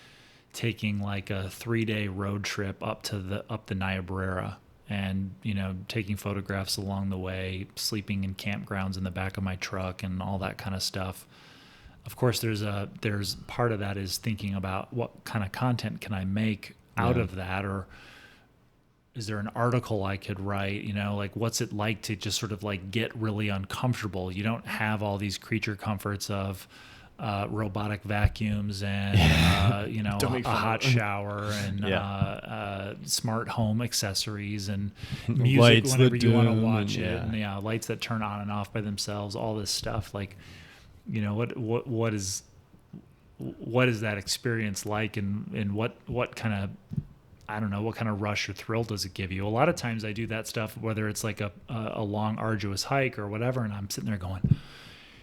taking like a 3-day road trip up the Niobrara, and taking photographs along the way, sleeping in campgrounds in the back of my truck, and all that kind of stuff. Of course, there's part of that is thinking about what kind of content can I make out of that, or is there an article I could write, like what's it like to just sort of like get really uncomfortable? You don't have all these creature comforts of robotic vacuums and, a hot shower and smart home accessories and music lights whenever you want to watch it. And lights that turn on and off by themselves, all this stuff. Like, what is that experience like, and what kind of, I don't know, what kind of rush or thrill does it give you? A lot of times I do that stuff, whether it's like a long, arduous hike or whatever, and I'm sitting there going,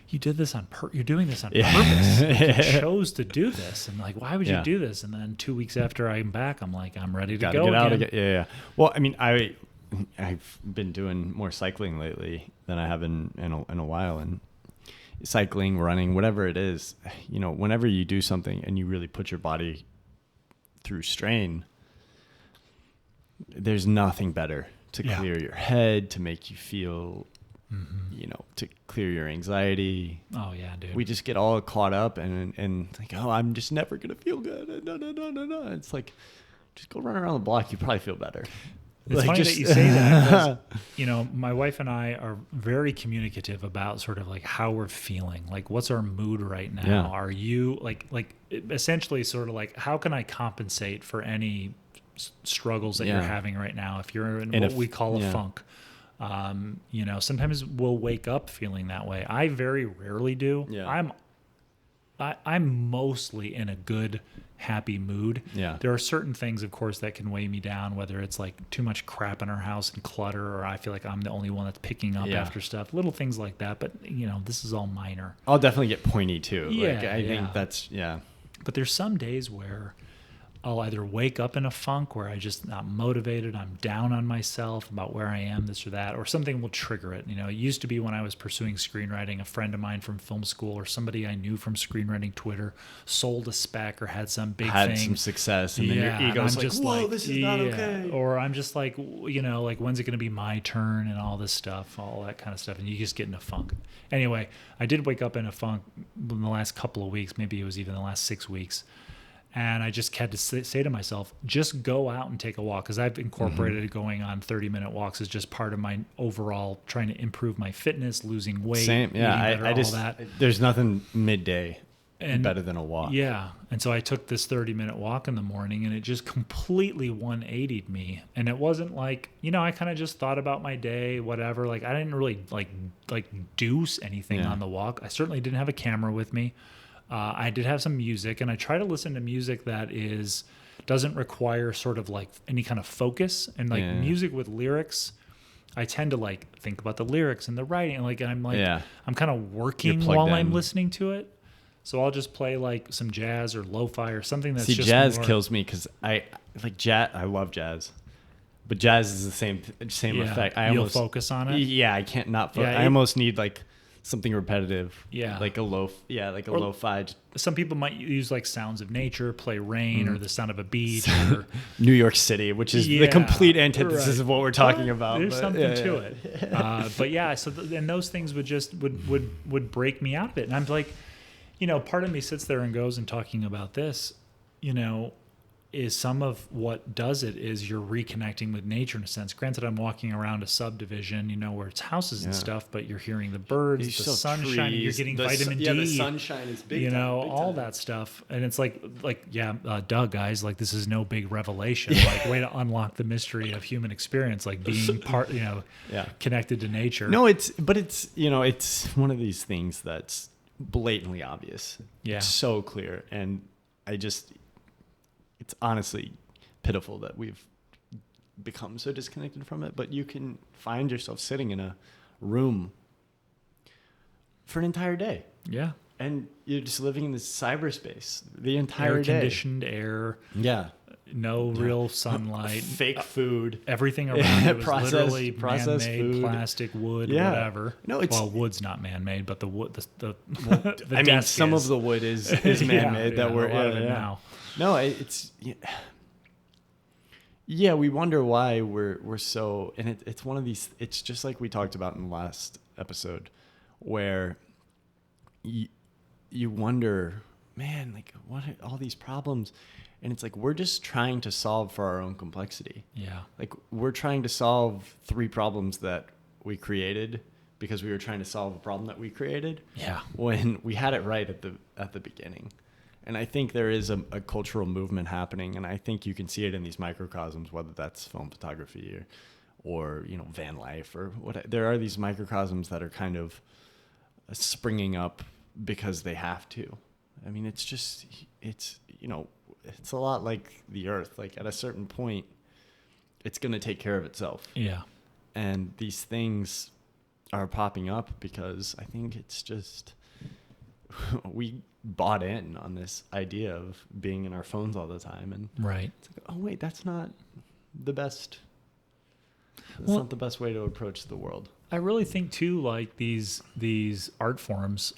you're doing this on purpose. Like, you chose to do this, and like, why would you do this? And then 2 weeks after I'm back, I'm like, I'm ready to go get out again. Yeah. Well, I mean, I've been doing more cycling lately than I have in a while, and cycling, running, whatever it is, whenever you do something and you really put your body through strain, there's nothing better to clear your head, to make you feel, to clear your anxiety. Oh yeah, dude. We just get all caught up and like, oh, I'm just never going to feel good. No. It's like, just go run around the block. You probably feel better. It's funny that you say that, because, my wife and I are very communicative about sort of like how we're feeling, like what's our mood right now. Yeah. Are you like essentially sort of like, how can I compensate for any struggles that you're having right now? If you're in what we call a funk, sometimes we'll wake up feeling that way. I very rarely do. Yeah. I'm mostly in a good, happy mood. Yeah. There are certain things, of course, that can weigh me down, whether it's like too much crap in our house and clutter, or I feel like I'm the only one that's picking up after stuff, little things like that. But, this is all minor. I'll definitely get pointy too. Yeah. Like, I think that's, But there's some days where I'll either wake up in a funk where I just not motivated, I'm down on myself about where I am, this or that, or something will trigger it. It used to be when I was pursuing screenwriting, a friend of mine from film school or somebody I knew from screenwriting Twitter sold a spec or had some big thing. Some success, and then your ego's like, whoa, this is not okay. Or I'm just like, like, when's it going to be my turn and all this stuff, all that kind of stuff. And you just get in a funk. Anyway, I did wake up in a funk in the last couple of weeks. Maybe it was even the last 6 weeks. And I just had to say to myself, just go out and take a walk. Because I've incorporated going on 30-minute walks as just part of my overall trying to improve my fitness, losing weight. Same, yeah. Better, all that. There's nothing midday better than a walk. Yeah. And so I took this 30-minute walk in the morning, and it just completely 180'd me. And it wasn't like, I kind of just thought about my day, whatever. Like, I didn't really like do anything on the walk. I certainly didn't have a camera with me. I did have some music, and I try to listen to music that doesn't require sort of like any kind of focus, and like music with lyrics. I tend to like think about the lyrics and the writing, and I'm kind of working while I'm listening to it. So I'll just play like some jazz or lo-fi or something that's just jazz kills me because I like jazz. I love jazz. But jazz is the same effect. You'll focus on it. Yeah, I can't not focus. I almost need like something repetitive. Yeah. Like a lo-fi. Some people might use like sounds of nature, play rain or the sound of a beach or New York City, which is the complete antithesis of what we're talking about. There's something to it. But yeah, so and those things would just would break me out of it. And I'm like, part of me sits there and goes and talking about this, is some of what does it is you're reconnecting with nature in a sense. Granted, I'm walking around a subdivision, where it's houses and stuff, but you're hearing the birds, the sunshine, you're getting vitamin D. Yeah, the sunshine is big. All that stuff. And it's duh, guys, like this is no big revelation. Like way to unlock the mystery of human experience, like being part, connected to nature. No, it's one of these things that's blatantly obvious. Yeah. It's so clear. And it's honestly pitiful that we've become so disconnected from it, but you can find yourself sitting in a room for an entire day. Yeah. And you're just living in this cyberspace the entire day. Air-conditioned air. Yeah. No real sunlight. Fake food. Everything around it was literally man-made, food. Plastic, wood, whatever. No, wood's not man-made, but the wood, the I mean, some of the wood is man-made that we're now. No, it's we wonder why we're so, and it's one of these. It's just like we talked about in the last episode, where you wonder, man, like what are all these problems, and it's like we're just trying to solve for our own complexity. Yeah, like we're trying to solve 3 problems that we created because we were trying to solve a problem that we created. Yeah, when we had it right at the beginning. And I think there is a cultural movement happening, and I think you can see it in these microcosms, whether that's film photography or van life or what. There are these microcosms that are kind of springing up because they have to. I mean, it's a lot like the Earth. Like at a certain point, it's going to take care of itself. Yeah. And these things are popping up because I think it's just we bought in on this idea of being in our phones all the time, and it's like, oh wait, that's not the best. That's not the best way to approach the world. I really think too, like these art forms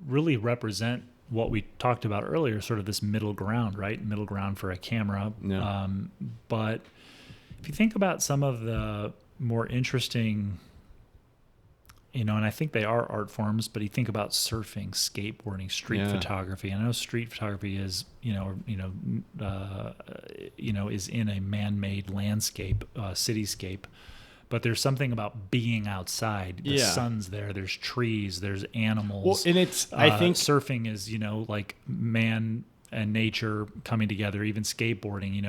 really represent what we talked about earlier, sort of this middle ground, right? Middle ground for a camera. Yeah. But if you think about some of the more interesting, and I think they are art forms, but you think about surfing, skateboarding, street photography. I know street photography is, is in a man-made landscape, cityscape, but there's something about being outside. The sun's there, there's trees, there's animals. Well, and I think surfing is, like man and nature coming together. Even skateboarding,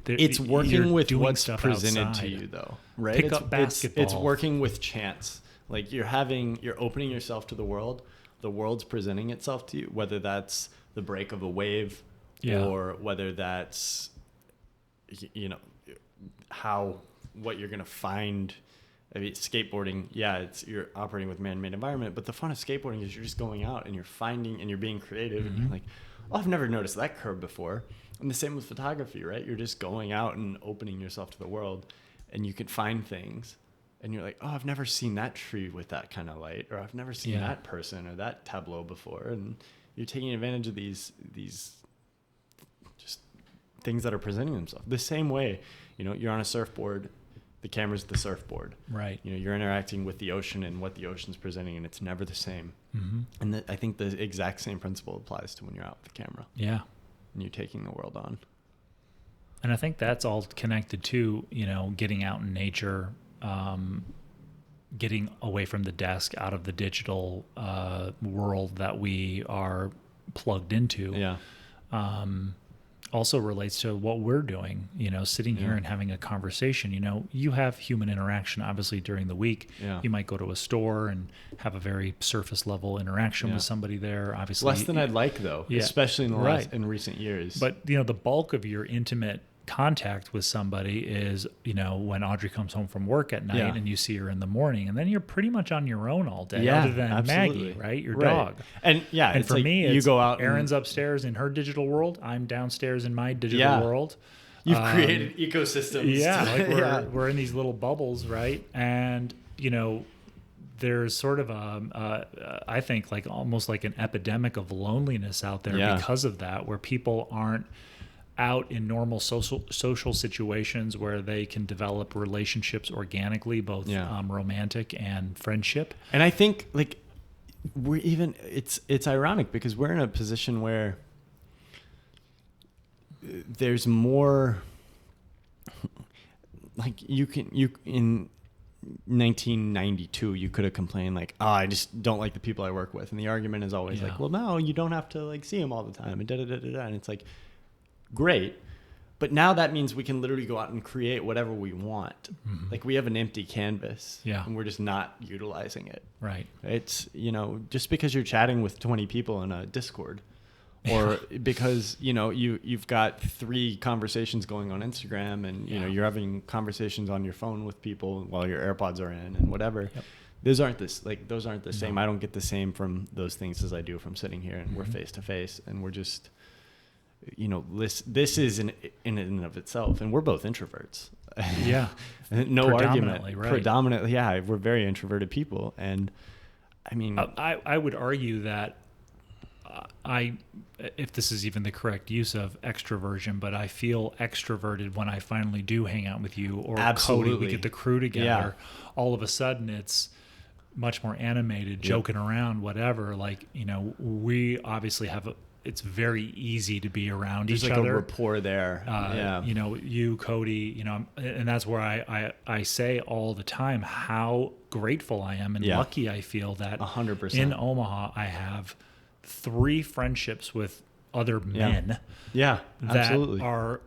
it's working with what's presented outside. To you, though, right? Pick up basketball. It's working with chance. Like you're opening yourself to the world. The world's presenting itself to you, whether that's the break of a wave, or whether that's, what you're gonna find. I mean, skateboarding, you're operating with man-made environment, but the fun of skateboarding is you're just going out and you're finding and you're being creative, and you're like, oh, I've never noticed that curve before. And the same with photography, right? You're just going out and opening yourself to the world, and you can find things, and you're like, oh, I've never seen that tree with that kind of light, or I've never seen that person or that tableau before. And you're taking advantage of these just things that are presenting themselves. The same way, you know, you're on a surfboard, the camera's the surfboard. Right. You know, you're interacting with the ocean and what the ocean's presenting, and it's never the same. Mm-hmm. And I think the exact same principle applies to when you're out with the camera. Yeah. And you're taking the world on. And I think that's all connected to, you know, getting out in nature, getting away from the desk, out of the digital world that we are plugged into. Yeah. Also relates to what we're doing, you know, sitting here and having a conversation. You know, you have human interaction, obviously, during the week. Yeah. You might go to a store and have a very surface level interaction with somebody there. Obviously, less than I'd like, though, especially in recent years. But, you know, the bulk of your intimate contact with somebody is, you know, when Audrey comes home from work at night and you see her in the morning, and then you're pretty much on your own all day, other than Maggie, right? Your dog. And and for like me, you go out. Erin's upstairs in her digital world. I'm downstairs in my digital world. You've created ecosystems. Yeah, like we're in these little bubbles, right? And you know, there's sort of I think like almost like an epidemic of loneliness out there because of that, where people aren't out in normal social situations where they can develop relationships organically, both romantic and friendship. And I think like it's ironic because we're in a position where there's more, like you in 1992 you could have complained like, oh, I just don't like the people I work with, and the argument is always like, well, no, you don't have to like see them all the time, and da da da da da. And it's like, great, but now that means we can literally go out and create whatever we want. Like we have an empty canvas, and we're just not utilizing it. Right. It's, you know, just because you're chatting with 20 people in a Discord, or because, you know, you've got 3 conversations going on Instagram, and you know you're having conversations on your phone with people while your AirPods are in and whatever. Those aren't the same. I don't get the same from those things as I do from sitting here and we're face to face, and we're just, you know, this is in and of itself, and we're both introverts. No argument. Right. Predominantly, we're very introverted people, and I mean, I would argue that if this is even the correct use of extroversion, but I feel extroverted when I finally do hang out with you or Cody. We get the crew together. All of a sudden, it's much more animated, joking around, whatever. Like, you know, we obviously have it's very easy to be around each other. There's like a rapport there. You know, you, Cody, you know, and that's where I say all the time how grateful I am and lucky I feel that 100% in Omaha I have 3 friendships with other men that absolutely are,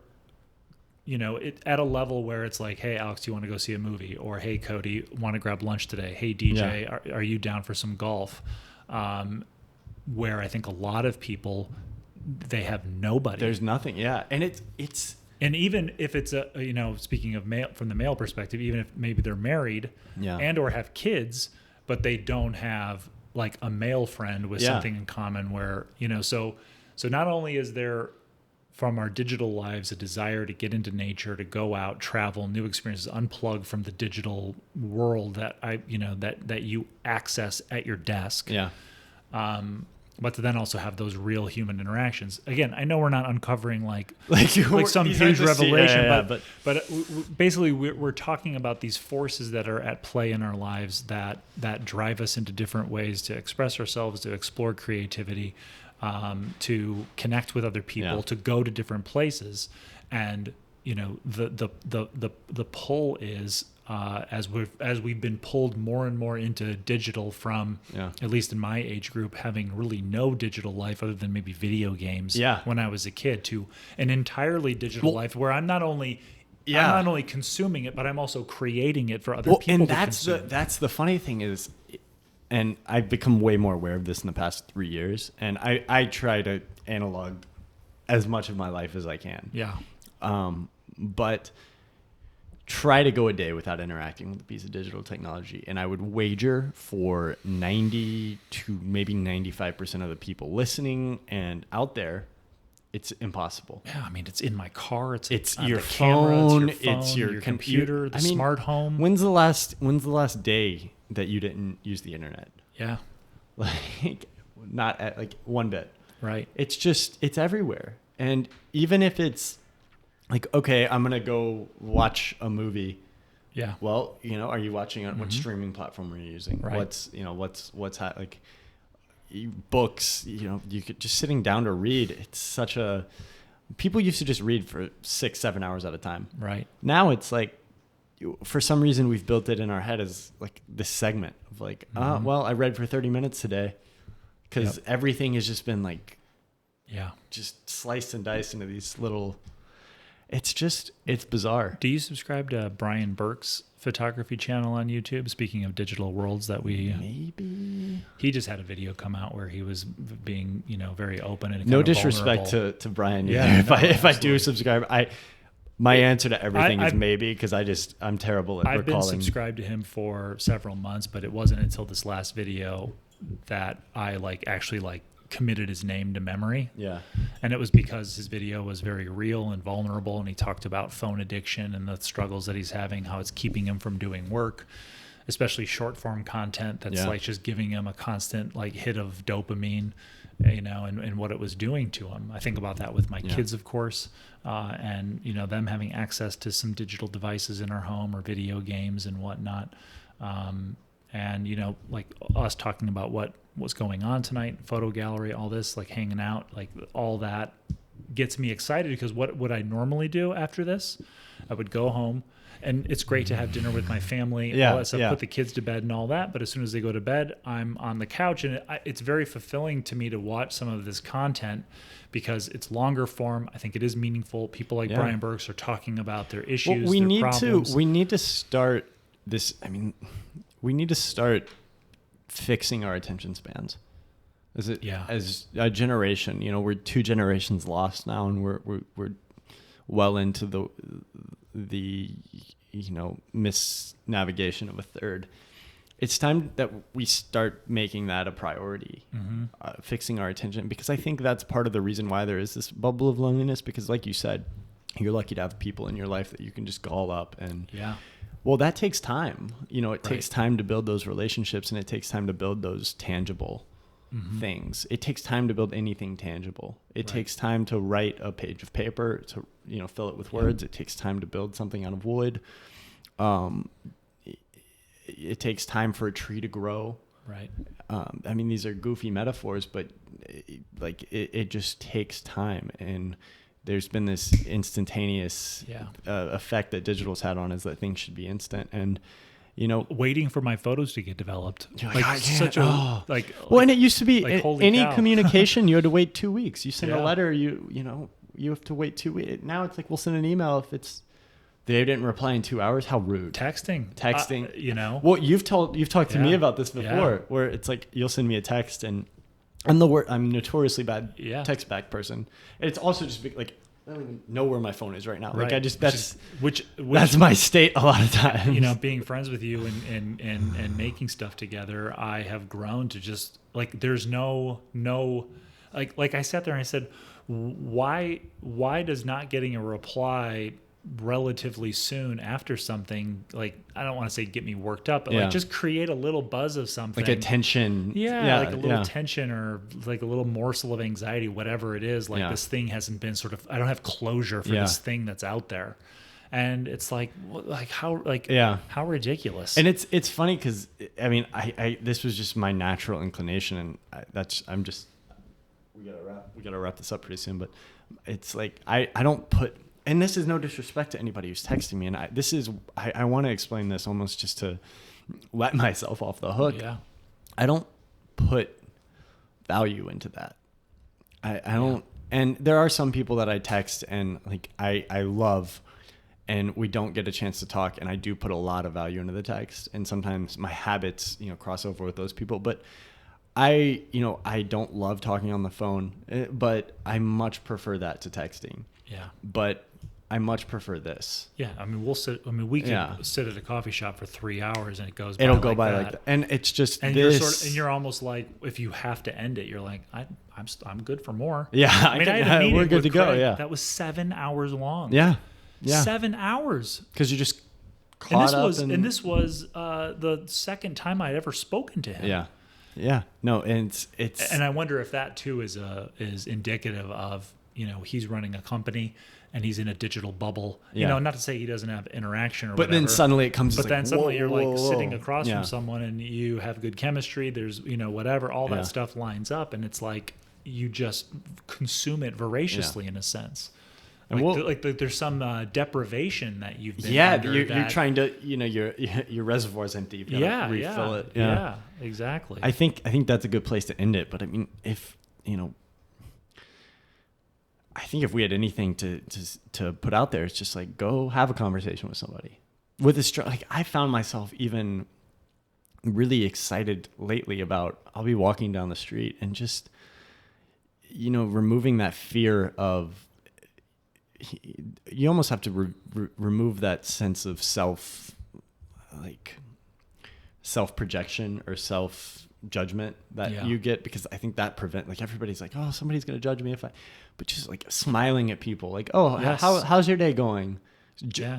you know, at a level where it's like, hey, Alex, do you want to go see a movie? Or, hey, Cody, want to grab lunch today? Hey, DJ, are you down for some golf? Where I think a lot of people, they have nobody. There's nothing. And it's and even if it's a, you know, speaking of male, from the male perspective, even if maybe they're married and or have kids, but they don't have like a male friend with something in common, where, you know, so not only is there from our digital lives a desire to get into nature, to go out, travel, new experiences, unplug from the digital world that that you access at your desk. But to then also have those real human interactions. Again, I know we're not uncovering like some huge revelation, but basically we're talking about these forces that are at play in our lives that drive us into different ways to express ourselves, to explore creativity, to connect with other people, to go to different places. And, you know, the pull is, as we've been pulled more and more into digital from, at least in my age group, having really no digital life other than maybe video games when I was a kid, to an entirely digital life where I'm not only consuming it, but I'm also creating it for other people. And that's the funny thing is, and I've become way more aware of this in the past 3 years, and I try to analog as much of my life as I can. But try to go a day without interacting with a piece of digital technology, and I would wager for 90 to maybe 95% of the people listening and out there it's impossible. Yeah, I mean, it's in my car. It's your the camera, phone. it's your computer, the smart home. When's the last day that you didn't use the internet? Yeah, like not at, like one bit. Right. It's everywhere. And even if it's like, okay, I'm going to go watch a movie. Yeah. Well, are you watching on what streaming platform are you using? Right. Like books, you could just sitting down to read. It's such a, people used to just read for 6-7 hours at a time. Right. Now it's like, for some reason we've built it in our head as like this segment of like, well, I read for 30 minutes today. Because everything has just been like, just sliced and diced into these little. It's bizarre. Do you subscribe to Brian Burke's photography channel on YouTube? Speaking of digital worlds that maybe he just had a video come out where he was being very open and no disrespect to Brian. Yeah, if I do subscribe, my answer to everything is maybe, because I'm terrible at recalling. I've been subscribed to him for several months, but it wasn't until this last video that I actually committed his name to memory. Yeah. And it was because his video was very real and vulnerable, and he talked about phone addiction and the struggles that he's having, how it's keeping him from doing work, especially short form content that's just giving him a constant hit of dopamine, and what it was doing to him. I think about that with my kids, of course, and them having access to some digital devices in our home or video games and whatnot. And us talking about what's going on tonight, photo gallery, all this, hanging out, all that gets me excited, because what would I normally do after this? I would go home, and it's great to have dinner with my family, all that stuff, put the kids to bed and all that. But as soon as they go to bed, I'm on the couch, and it's very fulfilling to me to watch some of this content, because it's longer form. I think it is meaningful. People like Brian Burks are talking about their issues, their problems. We need to start this. I mean, we need to start fixing our attention spans. As a generation, we're 2 generations lost now, and we're well into the misnavigation of a third. It's time that we start making that a priority, fixing our attention, because I think that's part of the reason why there is this bubble of loneliness, because like you said, you're lucky to have people in your life that you can just call up and well, that takes time. It takes time to build those relationships, and it takes time to build those tangible things. It takes time to build anything tangible. It takes time to write a page of paper, to fill it with words. It takes time to build something out of wood. It takes time for a tree to grow. Right. I mean, these are goofy metaphors, but it just takes time. And there's been this instantaneous effect that digital's had on us, that things should be instant. And waiting for my photos to get developed, and it used to be any communication you had to wait 2 weeks. You send a letter, you have to wait 2 weeks. Now it's we'll send an email if they didn't reply in 2 hours. How rude. Texting. Well, you've talked to me about this before, where it's you'll send me a text, and I'm notoriously bad text back person. And it's also just I don't even know where my phone is right now. Right. That's my state a lot of times. Being friends with you and making stuff together, I have grown to just there's no I sat there and I said, why does not getting a reply relatively soon after something, I don't want to say get me worked up, but just create a little buzz of something, a tension, a little tension, or a little morsel of anxiety, whatever it is. This thing hasn't been I don't have closure for this thing that's out there, and it's how ridiculous. And it's funny, because I mean, I this was just my natural inclination, and we gotta wrap this up pretty soon, but it's I don't put. And this is no disrespect to anybody who's texting me. And I want to explain this almost just to let myself off the hook. Yeah. I don't put value into that. I don't. And there are some people that I text and I love, and we don't get a chance to talk. And I do put a lot of value into the text. And sometimes my habits, cross over with those people. But I don't love talking on the phone, but I much prefer that to texting. Yeah. But I much prefer this. Yeah, I mean, we can sit at a coffee shop for 3 hours and it'll go by like that. And it's just and this. you're almost like, if you have to end it, you're like, I'm good for more. Yeah, I mean, we're good to go. Yeah, that was 7 hours long. Yeah. 7 hours. Because you just caught up. And this was the second time I'd ever spoken to him. Yeah. Yeah. No, and it's. And I wonder if that too is indicative of, he's running a company and he's in a digital bubble. Not to say he doesn't have interaction or whatever. But then suddenly it comes. But then suddenly you're like sitting across Yeah. from someone and you have good chemistry. There's whatever, all that stuff lines up, and it's like you just consume it voraciously in a sense. Like there's some deprivation that you've been under. You're trying to, your reservoir's empty. You've got to refill it. Yeah, exactly. I think that's a good place to end it. But I mean, if I think if we had anything to put out there, it's just like, go have a conversation with somebody. With this, like, I found myself even really excited lately about, I'll be walking down the street and just, removing that fear of. You almost have to remove that sense of self-projection or self-judgment that you get, because I think that everybody's like, oh, somebody's going to judge me but just like smiling at people like, oh, how's your day going?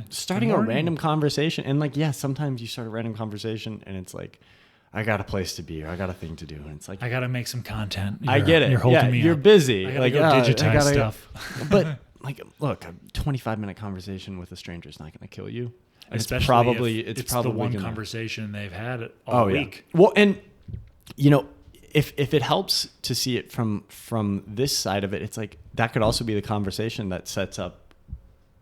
Starting a random conversation. And sometimes you start a random conversation and it's like, I got a place to be, or I got a thing to do. And it's like, I got to make some content. I get it. You're holding me you're up. busy. I gotta digitize stuff. But look, a 25-minute conversation with a stranger is not going to kill you. Especially it's probably the one conversation they've had all week. Yeah. Well, and if it helps to see it from this side of it, it's like that could also be the conversation that sets up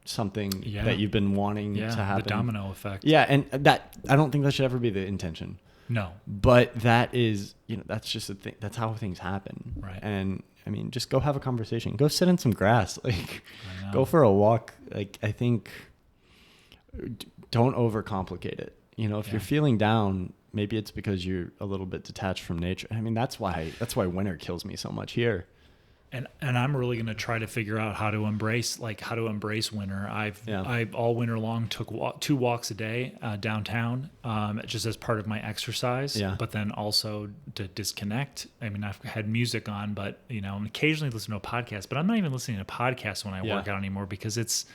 something that you've been wanting to happen. The domino effect. Yeah, and that, I don't think that should ever be the intention. No. But that is, that's just a thing. That's how things happen. Right. And I mean, just go have a conversation. Go sit in some grass. Go for a walk. I think don't overcomplicate it. If you're feeling down, maybe it's because you're a little bit detached from nature. I mean, that's why winter kills me so much here. And I'm really going to try to figure out how to embrace winter. I all winter long took 2 walks a day downtown, just as part of my exercise. Yeah. But then also to disconnect. I mean, I've had music on, but and occasionally listen to a podcast. But I'm not even listening to podcasts when I work out anymore, because it's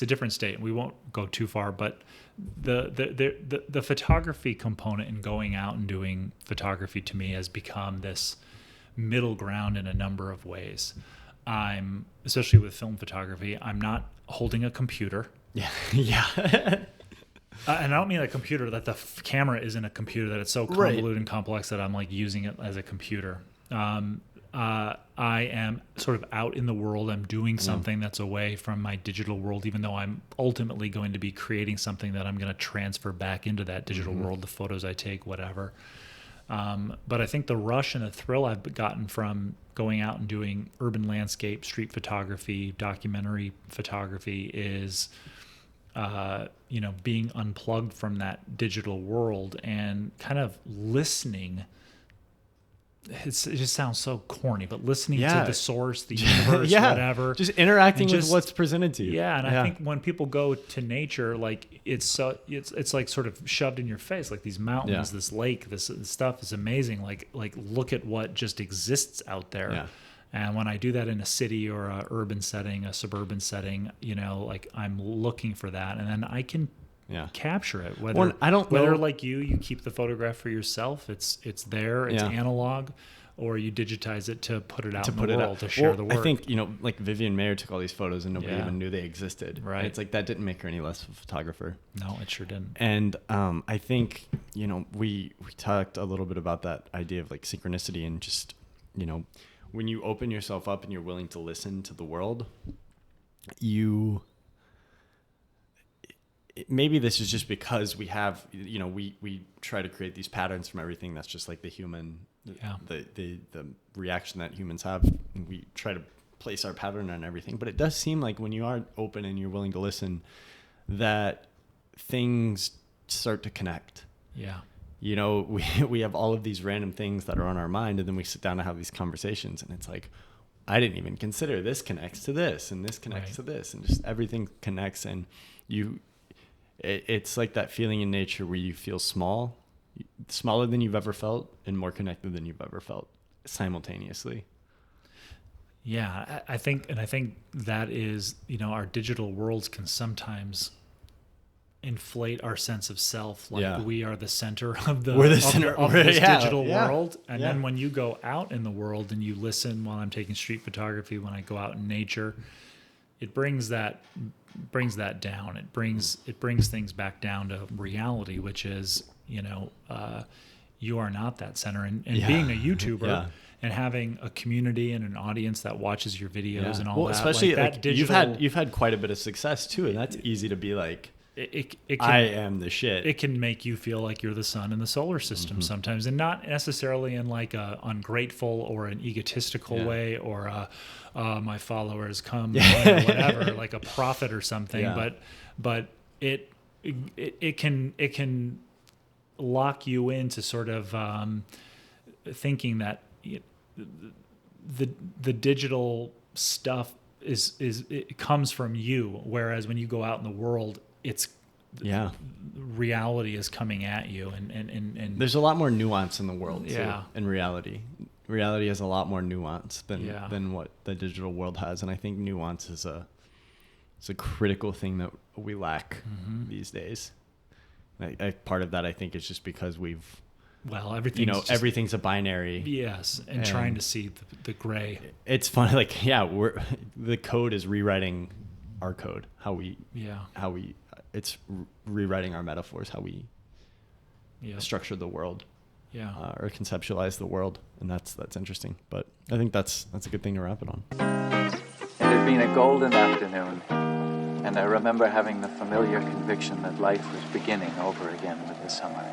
a different state. We won't go too far, but the photography component in going out and doing photography to me has become this middle ground in a number of ways. Especially with film photography, I'm not holding a computer. Yeah. And I don't mean a computer that the camera isn't a computer, that it's so convoluted and complex that I'm like using it as a computer. I am sort of out in the world. I'm doing something that's away from my digital world, even though I'm ultimately going to be creating something that I'm going to transfer back into that digital world, the photos I take, whatever. But I think the rush and the thrill I've gotten from going out and doing urban landscape, street photography, documentary photography is, being unplugged from that digital world and kind of listening. It just sounds so corny, but listening to the source, the universe, whatever. Just interacting with what's presented to you. Yeah, and I think when people go to nature, like it's like sort of shoved in your face, like these mountains, this lake, this stuff is amazing. Like look at what just exists out there. Yeah. And when I do that in a city or a urban setting, a suburban setting, like I'm looking for that, and then I can capture it. Whether like you keep the photograph for yourself, it's there, it's analog, or you digitize it to put it out in the world, to share the work. I think, like Vivian Mayer took all these photos and nobody even knew they existed. Right. And it's like, that didn't make her any less of a photographer. No, it sure didn't. And I think, we talked a little bit about that idea of like synchronicity, and just, when you open yourself up and you're willing to listen to the world, maybe this is just because we have, we try to create these patterns from everything. That's just like the human, the reaction that humans have. And we try to place our pattern on everything. But it does seem like when you are open and you're willing to listen, that things start to connect. Yeah. We have all of these random things that are on our mind, and then we sit down to have these conversations, and it's like, I didn't even consider this connects to this, and this connects to this, and just everything connects. And it's like that feeling in nature where you feel small, smaller than you've ever felt, and more connected than you've ever felt simultaneously. Yeah, I think that is, our digital worlds can sometimes inflate our sense of self, like we are the center of this digital world. And then when you go out in the world and you listen, while I'm taking street photography, when I go out in nature, it brings that down. It brings things back down to reality, which is, you are not that center. And being a YouTuber and having a community and an audience that watches your videos and all that. Especially like that digital, you've had quite a bit of success too, and that's easy to be like, it can, I am the shit. It can make you feel like you're the sun in the solar system sometimes, and not necessarily in like a ungrateful or an egotistical way, or my followers come, whatever, like a prophet or something. Yeah. But it can lock you into sort of thinking that the digital stuff it comes from you, whereas when you go out in the world, it's reality is coming at you, and there's a lot more nuance in the world too. In reality has a lot more nuance than what the digital world has, and I think nuance is a critical thing that we lack these days. Part of that, I think, is just because everything's a binary. Yes, and trying to see the gray. It's funny, like the code is rewriting our code. It's rewriting our metaphors, how we structure the world, or conceptualize the world, and that's interesting. But I think that's a good thing to wrap it on. It had been a golden afternoon, and I remember having the familiar conviction that life was beginning over again with the summer.